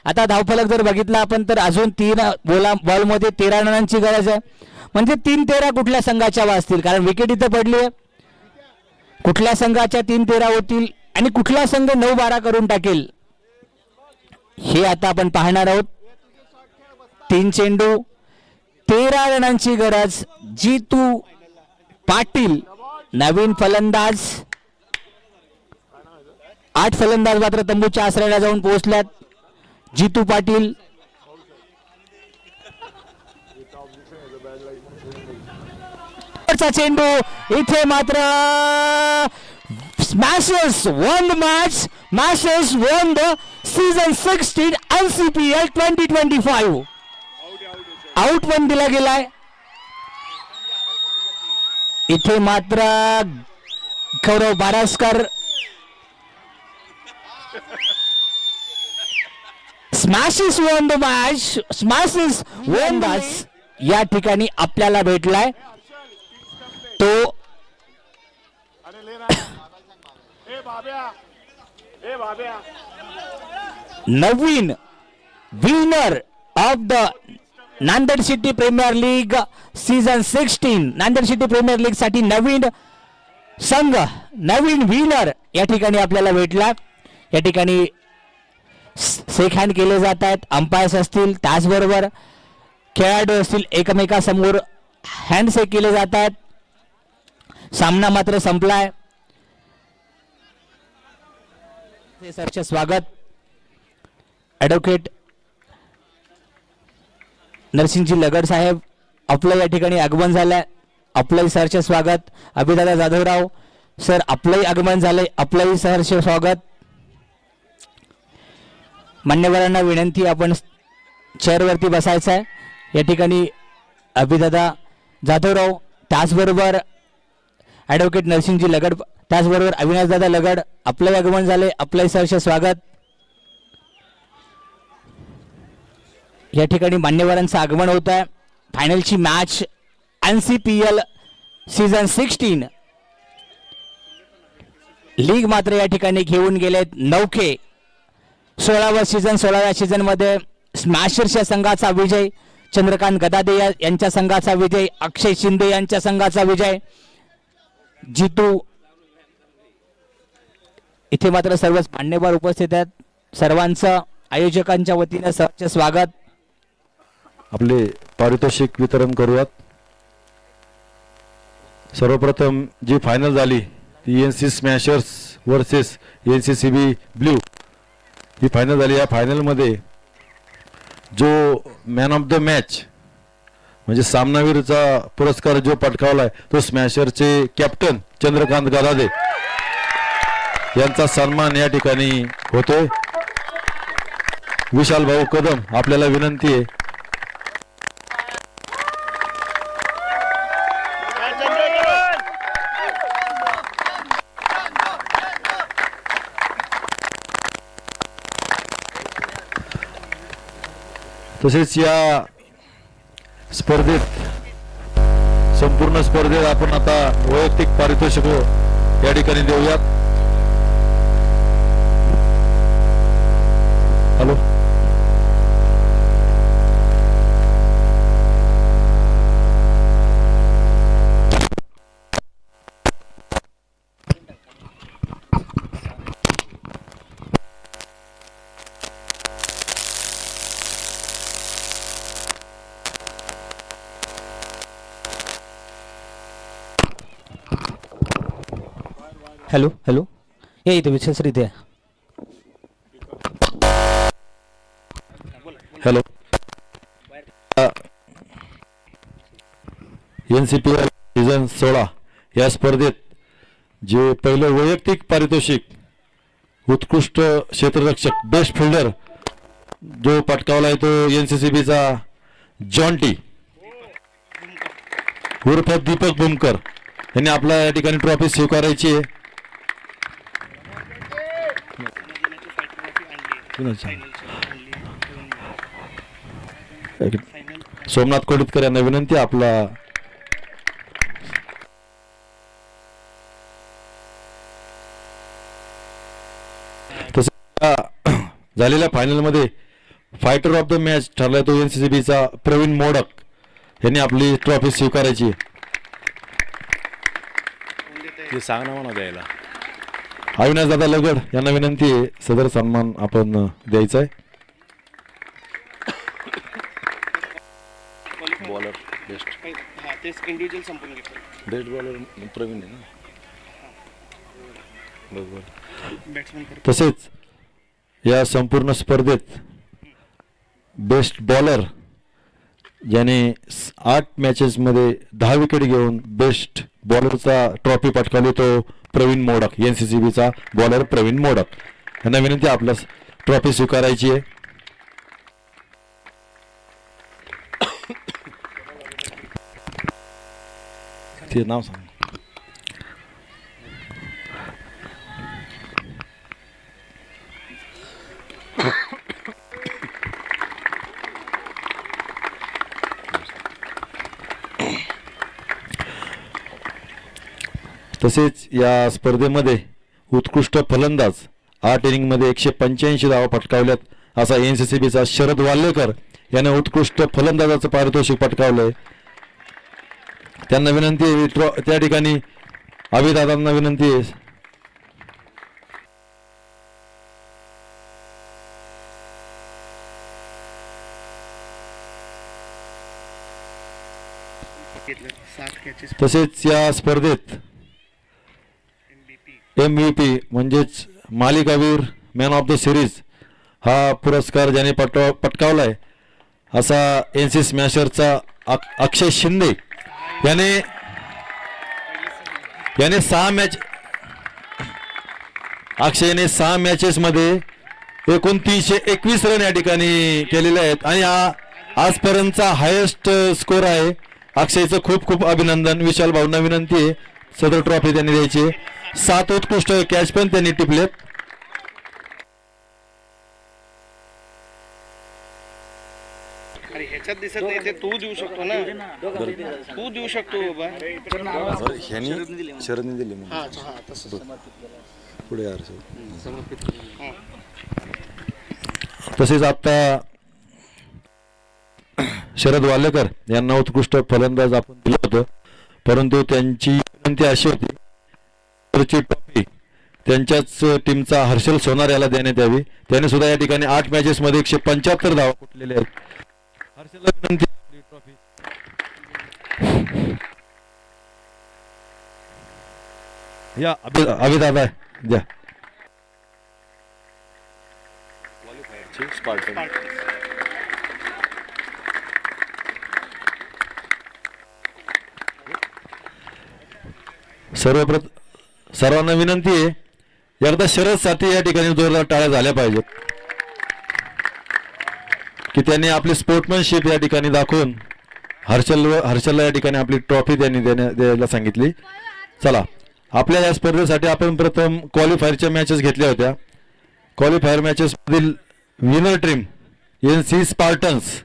आता धावफलक जर बघितला आपण तर अजून 3 बॉलमध्ये 13 रनांची गरज आहे. म्हणजे 3-13 कुठल्या संघाच्या वाजतील? कारण विकेट इथं पडली आहे. कुठल्या संघाच्या 3-13 होतील आणि कुठला संघ 9-12 करून टाकेल हे आता आपण पाहणार आहोत. 3 चेंडू 13 रनांची गरज. जितू पाटील नवीन फलंदाज. 8 फलंदाज मात्र तंबूच्या आसऱ्याला जाऊन पोहोचल्यात. जितू पाटील चेंडू इथे मात्र smashes won the match. Smashes won the season 16 NCPL 2025. Out पण दिला गेलाय. इथे मात्र Gaurav Baraskar smashes won the match. Smashes won match या ठिकाणी आपल्याला भेटलाय. तो नवीन winner of the Nanded city premier league season 16. Nanded city premier league साठी नवीन संघ नवीन विनर या ठिकाणी आपल्याला भेटला. या ठिकाणी शेक हँड केले जात आहेत. अंपायर्स असतील त्याचबरोबर खेळाडू असतील एकमेकासमोर हँडशेक केले जात आहेत. सामना मात्र संपलाय. सरचे स्वागत ॲडव्होकेट नरसिंहजी लगड साहेब आपलं या ठिकाणी आगमन झालंय. आपलंही सरचे स्वागत. अभिदादा जाधवराव सर आपलंही आगमन झालंय. आपलंही सहर्ष स्वागत. मान्यवरांना विनंती आपण चेअरवरती बसायचं आहे. या ठिकाणी अभिदादा जाधवराव त्याचबरोबर ॲडव्होकेट नरसिंहजी लगड, त्याचबरोबर अविनाशदादा लगड, आपलं आगमन झाले, आपलं सहर्ष स्वागत. या ठिकाणी मान्यवरांचं आगमन होत आहे. फायनलची मॅच NCPL सीझन 16 लीग मात्र या ठिकाणी घेऊन गेलेत नौके. 16व्या सीझनमध्ये स्मॅशर्सच्या संघाचा विजय, चंद्रकांत गदादे यांच्या संघाचा विजय, अक्षय शिंदे यांच्या संघाचा विजय. जितू इथे मात्र सर्वच मान्यवर उपस्थित आहेत. सर्वांचं आयोजकांच्या वतीने सहर्ष स्वागत. आपले पारितोषिक वितरण करूयात. सर्वप्रथम जी फायनल झाली ती NC Smashers versus NCCB blue ही फायनल झाली. या फायनलमध्ये जो मॅन ऑफ द मॅच म्हणजे सामनावीरचा पुरस्कार जो पटकावलाय तो स्मॅशरचे कॅप्टन चंद्रकांत गदादे यांचा सन्मान या ठिकाणी होतोय. विशाल भाऊ कदम, आपल्याला विनंती आहे तसेच या स्पर्धेत संपूर्ण स्पर्धेत आपण आता वैयक्तिक पारितोषिक या ठिकाणी देऊयात. हॅलो, हॅलो हॅलो, या इथे विशेषरी इथे. हॅलो, NCPL सीझन 16 या स्पर्धेत जे पहिलं वैयक्तिक पारितोषिक उत्कृष्ट क्षेत्ररक्षक बेस्ट फिल्डर जो पटकावलाय तो NCCBचा जॉन्टी उर्फ दीपक बुमकर यांनी आपल्या या ठिकाणी ट्रॉफी स्वीकारायची आहे. सोमनाथ कोडितकर यांना विनंती आपला तसं झालेल्या फायनल मध्ये फायटर ऑफ द मॅच ठरलाय तो NCCBचा प्रवीण मोडक यांनी आपली ट्रॉफी स्वीकारायची. सांग ना म्हणा द्यायला. अविनाशदादा लगड यांना विनंती आहे सदर सन्मान आपण द्यायचा आहे. बॉलर बेस्ट इंडिव्हिज्युअल संपून घेतलं. बेस्ट बॉलर प्रवीण आहे ना. बरोबर. बॅट्समन तसेच या संपूर्ण स्पर्धेत बेस्ट बॉलर ज्याने 8 मॅचेसमध्ये 10 विकेट घेऊन बेस्ट बॉलरचा ट्रॉफी पटकावली तो प्रवीण मोडक, NCCBचा बॉलर प्रवीण मोडक यांना विनंती आपल्या ट्रॉफी स्वीकारायची आहे. ते नाव सांग. तसेच या स्पर्धेमध्ये उत्कृष्ट फलंदाज 8 इनिंगमध्ये 185 धावा पटकावल्यात असा NCCBचा शरद वाल्लेकर याने उत्कृष्ट फलंदाजाचं पारितोषिक पटकावलंय. त्यांना विनंती आहे त्या ठिकाणी अभिदादांना विनंती आहे घेतलं. 7 कॅचेस तसेच या स्पर्धेत MVP म्हणजेच मालिकावीर मॅन ऑफ द सिरीज हा पुरस्कार ज्याने पटकावलाय असा NC स्मॅशरचा अक्षय शिंदे याने 6 मॅच अक्षयने 6 मॅचेस मध्ये एकूण 321 रन या ठिकाणी केलेले आहेत आणि हा आजपर्यंतचा हायेस्ट स्कोर आहे. अक्षयचं खूप खूप अभिनंदन. विशाल भाऊंना विनंती आहे सदर ट्रॉफी त्यांनी द्यायची आहे. 7 उत्कृष्ट कॅच पण त्यांनी टिपलेत. अरे ह्याच्यात दिसत नाही ते तू देऊ शकतो ना तू देऊ शकतो बाबा बरं, ह्यानी शरदने दिली म्हणून. हा हा तसं पुढे यार तसेच आता शरद वालेकर यांना उत्कृष्ट फलंदाज आपण दिलं होतं, परंतु त्यांची विनंती अशी होती ची ट्रॉफी त्यांच्याच टीमचा हर्षल सोनार याला देण्यात यावी. त्याने सुद्धा या ठिकाणी 8 मॅचेस मध्ये 175 धावा कुठलेले आहेत. हर्षलला विनंती आपली ट्रॉफी या अभिदादा द्या. स्पार्टन. सर्वांना विनंती आहे, एकदा शरदसाठी या ठिकाणी जोरदार टाळ्या झाल्या पाहिजेत की त्यांनी आपली स्पोर्ट्समॅनशिप या ठिकाणी दाखवून हर्षलला या ठिकाणी आपली ट्रॉफी त्यांनी द्यायला सांगितली. चला, आपल्या या स्पर्धेसाठी आपण प्रथम क्वालिफायरच्या मॅचेस घेतल्या होत्या. क्वालिफायर मॅचेस मधील विनर टीम NC स्पार्टन्स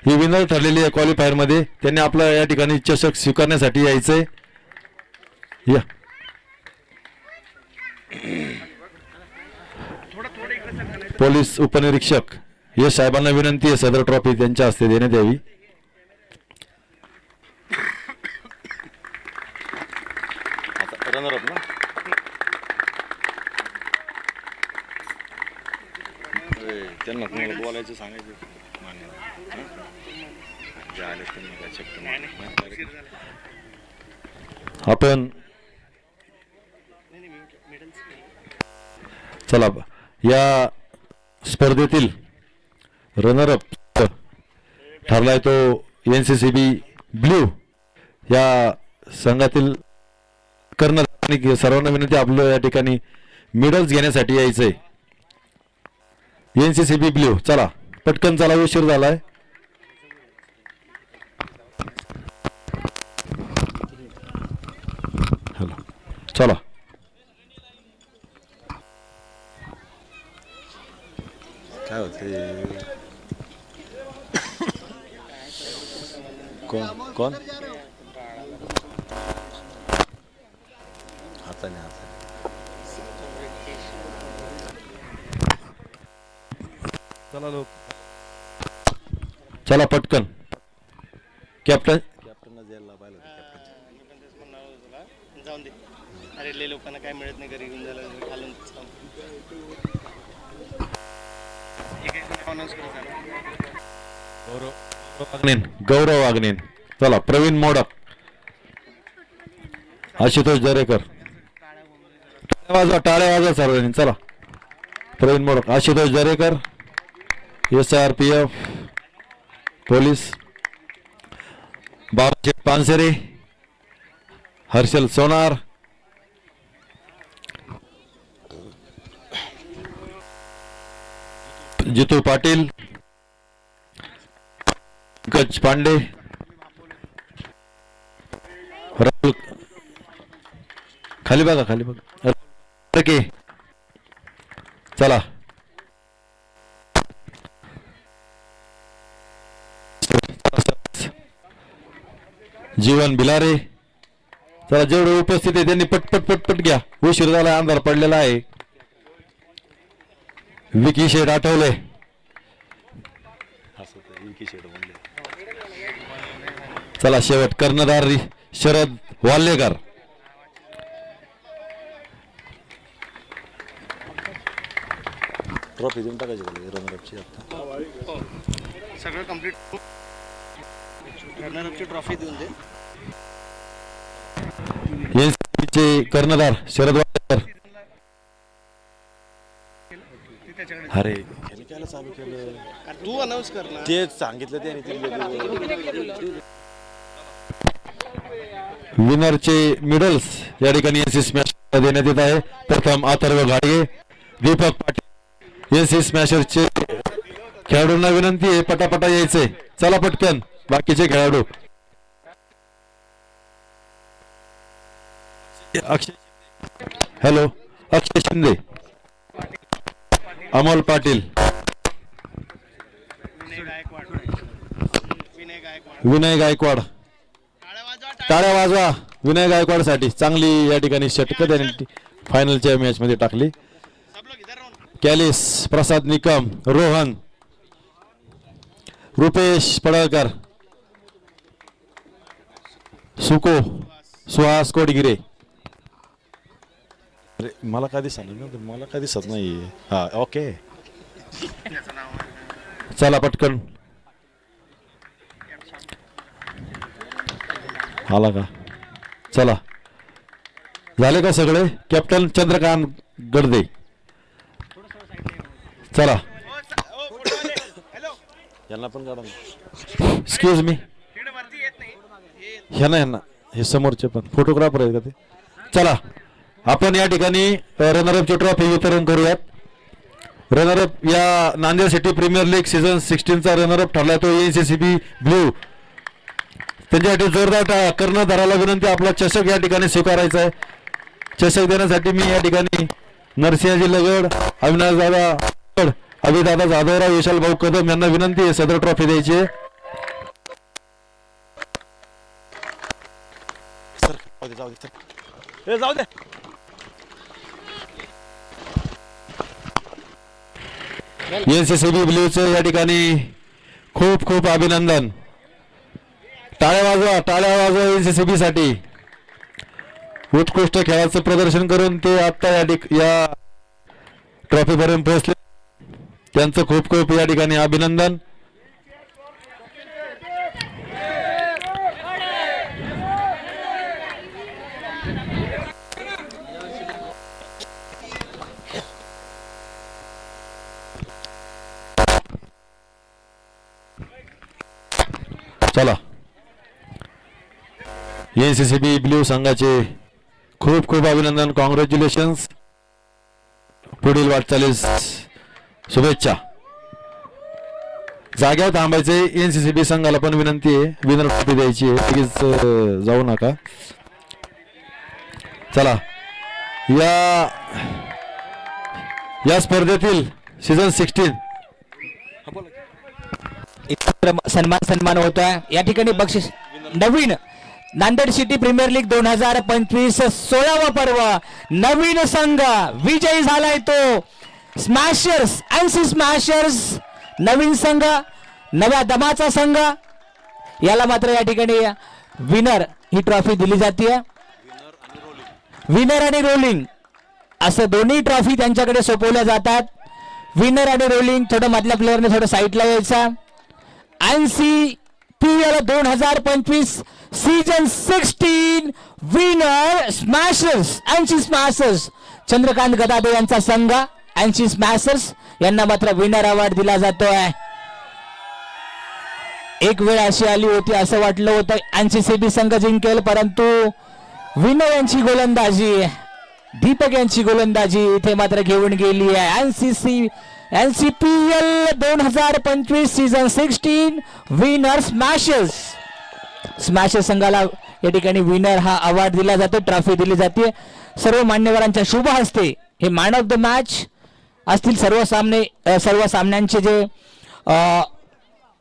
ही विनर ठरलेली आहे क्वालिफायर मध्ये. त्यांनी आपला या ठिकाणी चषक स्वीकारण्यासाठी यायचंय. या पोलीस उपनिरीक्षक यश साहेबांना विनंती आहे सदर ट्रॉफी त्यांच्या हस्ते देण्यात यावी. रनर अप ना. त्यांना तुम्हाला बोलायचं सांगायचं मान्य जे आले त्यांनी काय चक्कर आपण चला या स्पर्धेतील रनर अप ठरलाय तो NCCB ब्ल्यू या संघातील कर्णधार. सर्वांना विनंती आपलं या ठिकाणी मेडल्स घेण्यासाठी यायचंय. NCCB ब्ल्यू चला पटकन चला, उशीर झालाय. चला काय होते. कोण हाताने चला पटकन. कॅप्टन कॅप्टनला द्यायला पाहिलं होतं. कॅप्टन जाऊन दे. अरे ले लोकांना काय मिळत नाही घरी घेऊन जायला घालून गौरव वागणेन. चला प्रवीण मोडक, आशुतोष दरेकर. टाळ्या वाजवा सर्वांनी. चला प्रवीण मोडक, आशुतोष दरेकर, SRPF पोलीस, बाबाशेठ पानसरे, हर्षल सोनार, जितू पाटील, पंकज पांडे, राहुल खाली बघा चला जीवन बिलारे. चला जेवढे उपस्थित आहे त्यांनी पटपट घ्या, उशीर झाला, अंधार पडलेला आहे. विकी शेठ आठवले. चला शेवट कर्णधार शरद वाल्लेकर. ट्रॉफी देऊन टाकायची रनरअपची. सगळं कम्प्लीट रनरअपची ट्रॉफी देऊन दे. चे कर्णधार शरद वाल्लेकर. अरे ह्याने काय चालू केलं. तू अनाऊन्स कर ना. तेच सांगितलं त्याने. विनरचे मिडल्स या ठिकाणी NC स्मॅश देण्यात येत आहे. प्रथम अथर्व घाडगे, दीपक पाटील. NC स्मॅशरचे खेळाडूंना विनंती आहे पटापटा यायचंय. चला पटकन बाकीचे खेळाडू. अक्षय हॅलो अक्षय शिंदे, अमोल पाटील, विनय गायकवाड. टाळ्या वाजवा विनय गायकवाड साठी. चांगली या ठिकाणी षटकं त्यांनी फायनलच्या मॅच मध्ये टाकली. कॅलिस, प्रसाद निकम, रोहन, रुपेश पडळकर, सुको, सुहास कोडगिरे. अरे मला काय दिसत नाही, मला काय दिसत नाही. हा ओके चला पटकन. आला का? चला झाले का सगळे? कॅप्टन चंद्रकांत गडदे. चला यांना पण काढा. एक्सक्यूज मी, ह्यांना हे समोरचे पण फोटोग्राफर आहेत का ते? चला आपण या ठिकाणी रनरअपची ट्रॉफी वितरण करूयात. रनरअप या Nanded city premier league season 16चा रनरअप ठरला तो NCCB ब्ल्यू. त्यांच्यासाठी जोरदार कर्णधाराला विनंती, आपला चषक या ठिकाणी स्वीकारायचा आहे. चषक देण्यासाठी मी या ठिकाणी नरसिंहजी लगड, अविनाश दादा, अभिदादा जाधवराव, विशाल भाऊ कदम यांना विनंती आहे सदर ट्रॉफी द्यायची आहे. जाऊ दे. NCCB ब्ल्यूचं या ठिकाणी खूप खूप अभिनंदन. टाळ्या वाजवा, टाळ्या वाजवा NCCB साठी. उत्कृष्ट खेळाचं प्रदर्शन करून ते आता या ट्रॉफी पर्यंत पोहोचले. त्यांचं खूप खूप या ठिकाणी अभिनंदन. चला NCCB ब्ल्यू संघाचे खूप खूप अभिनंदन, कॉंग्रॅच्युलेशन्स. पुढील वाटचालीस शुभेच्छा. जाग्यावर थांबायचे. NCCB संघाला पण विनंती आहे, विनर ट्रॉफी द्यायची आहे, लगेच जाऊ नका. चला या स्पर्धेतील सीझन 16 सन्मान होता. या ठिकाणी बक्षीस नवीन नांदेड सिटी प्रीमियर लीग 2025 16वा पर्व नवीन संघ विजयी झालाय तो स्मॅशर्स. NC स्मॅशर्स नवीन संघ, नव्या दमाचा संघ. याला मात्र या ठिकाणी विनर ही ट्रॉफी दिली जाते. विनर आणि रोलिंग असं दोन्ही ट्रॉफी त्यांच्याकडे सोपवल्या जातात. विनर आणि रोलिंग. थोडं मधल्या प्लेअरने थोडं साईडला यायचा. NCPL 2025 season 16 winner smashers, NC smashers. Chandrakant Gadade यांचा संघ NC स्मॅशर्स यांना मात्र विनर अवॉर्ड दिला जातोय. एक वेळ अशी आली होती, असं वाटलं होतं NCCB संघ जिंकेल, परंतु विनय यांची गोलंदाजी, दीपक यांची गोलंदाजी इथे मात्र घेऊन गेली आहे. NCPL 2025 season 16 winner smashers. Smashers संघाला या ठिकाणी विनर हा अवॉर्ड दिला जातो, ट्रॉफी दिली जाते. सर्व मान्यवरांच्या शुभ हस्ते हे मॅन ऑफ द मॅच असतील. सर्व सामन्यांचे जे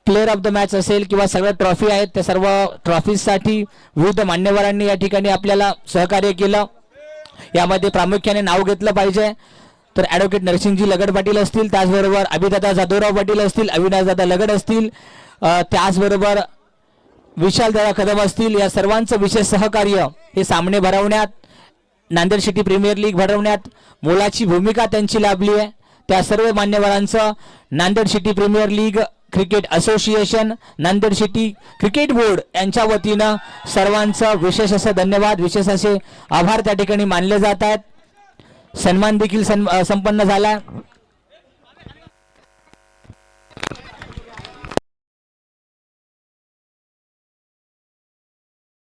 प्लेअर ऑफ द मॅच असेल किंवा सगळ्या ट्रॉफी आहेत त्या सर्व ट्रॉफीजसाठी विविध मान्यवरांनी या ठिकाणी आपल्याला सहकार्य केलं. यामध्ये प्रामुख्याने नाव घेतलं पाहिजे तर ॲडव्होकेट नरसिंहजी लगड पाटील असतील, त्याचबरोबर अभिदादा जाधवराव पाटील असतील, अविनाशदादा लगड असतील, त्याचबरोबर विशालदादा कदम असतील. या सर्वांचं विशेष सहकार्य हे सामने भरवण्यात, नांदेड सिटी प्रीमियर लीग भरवण्यात मोलाची भूमिका त्यांची लाभली आहे. त्या सर्व मान्यवरांचं Nanded city premier league cricket association, Nanded city cricket board यांच्या वतीनं सर्वांचं विशेष असे धन्यवाद, विशेष असे आभार त्या ठिकाणी मानले जात आहेत. सन्मान देखील संपन्न झाला.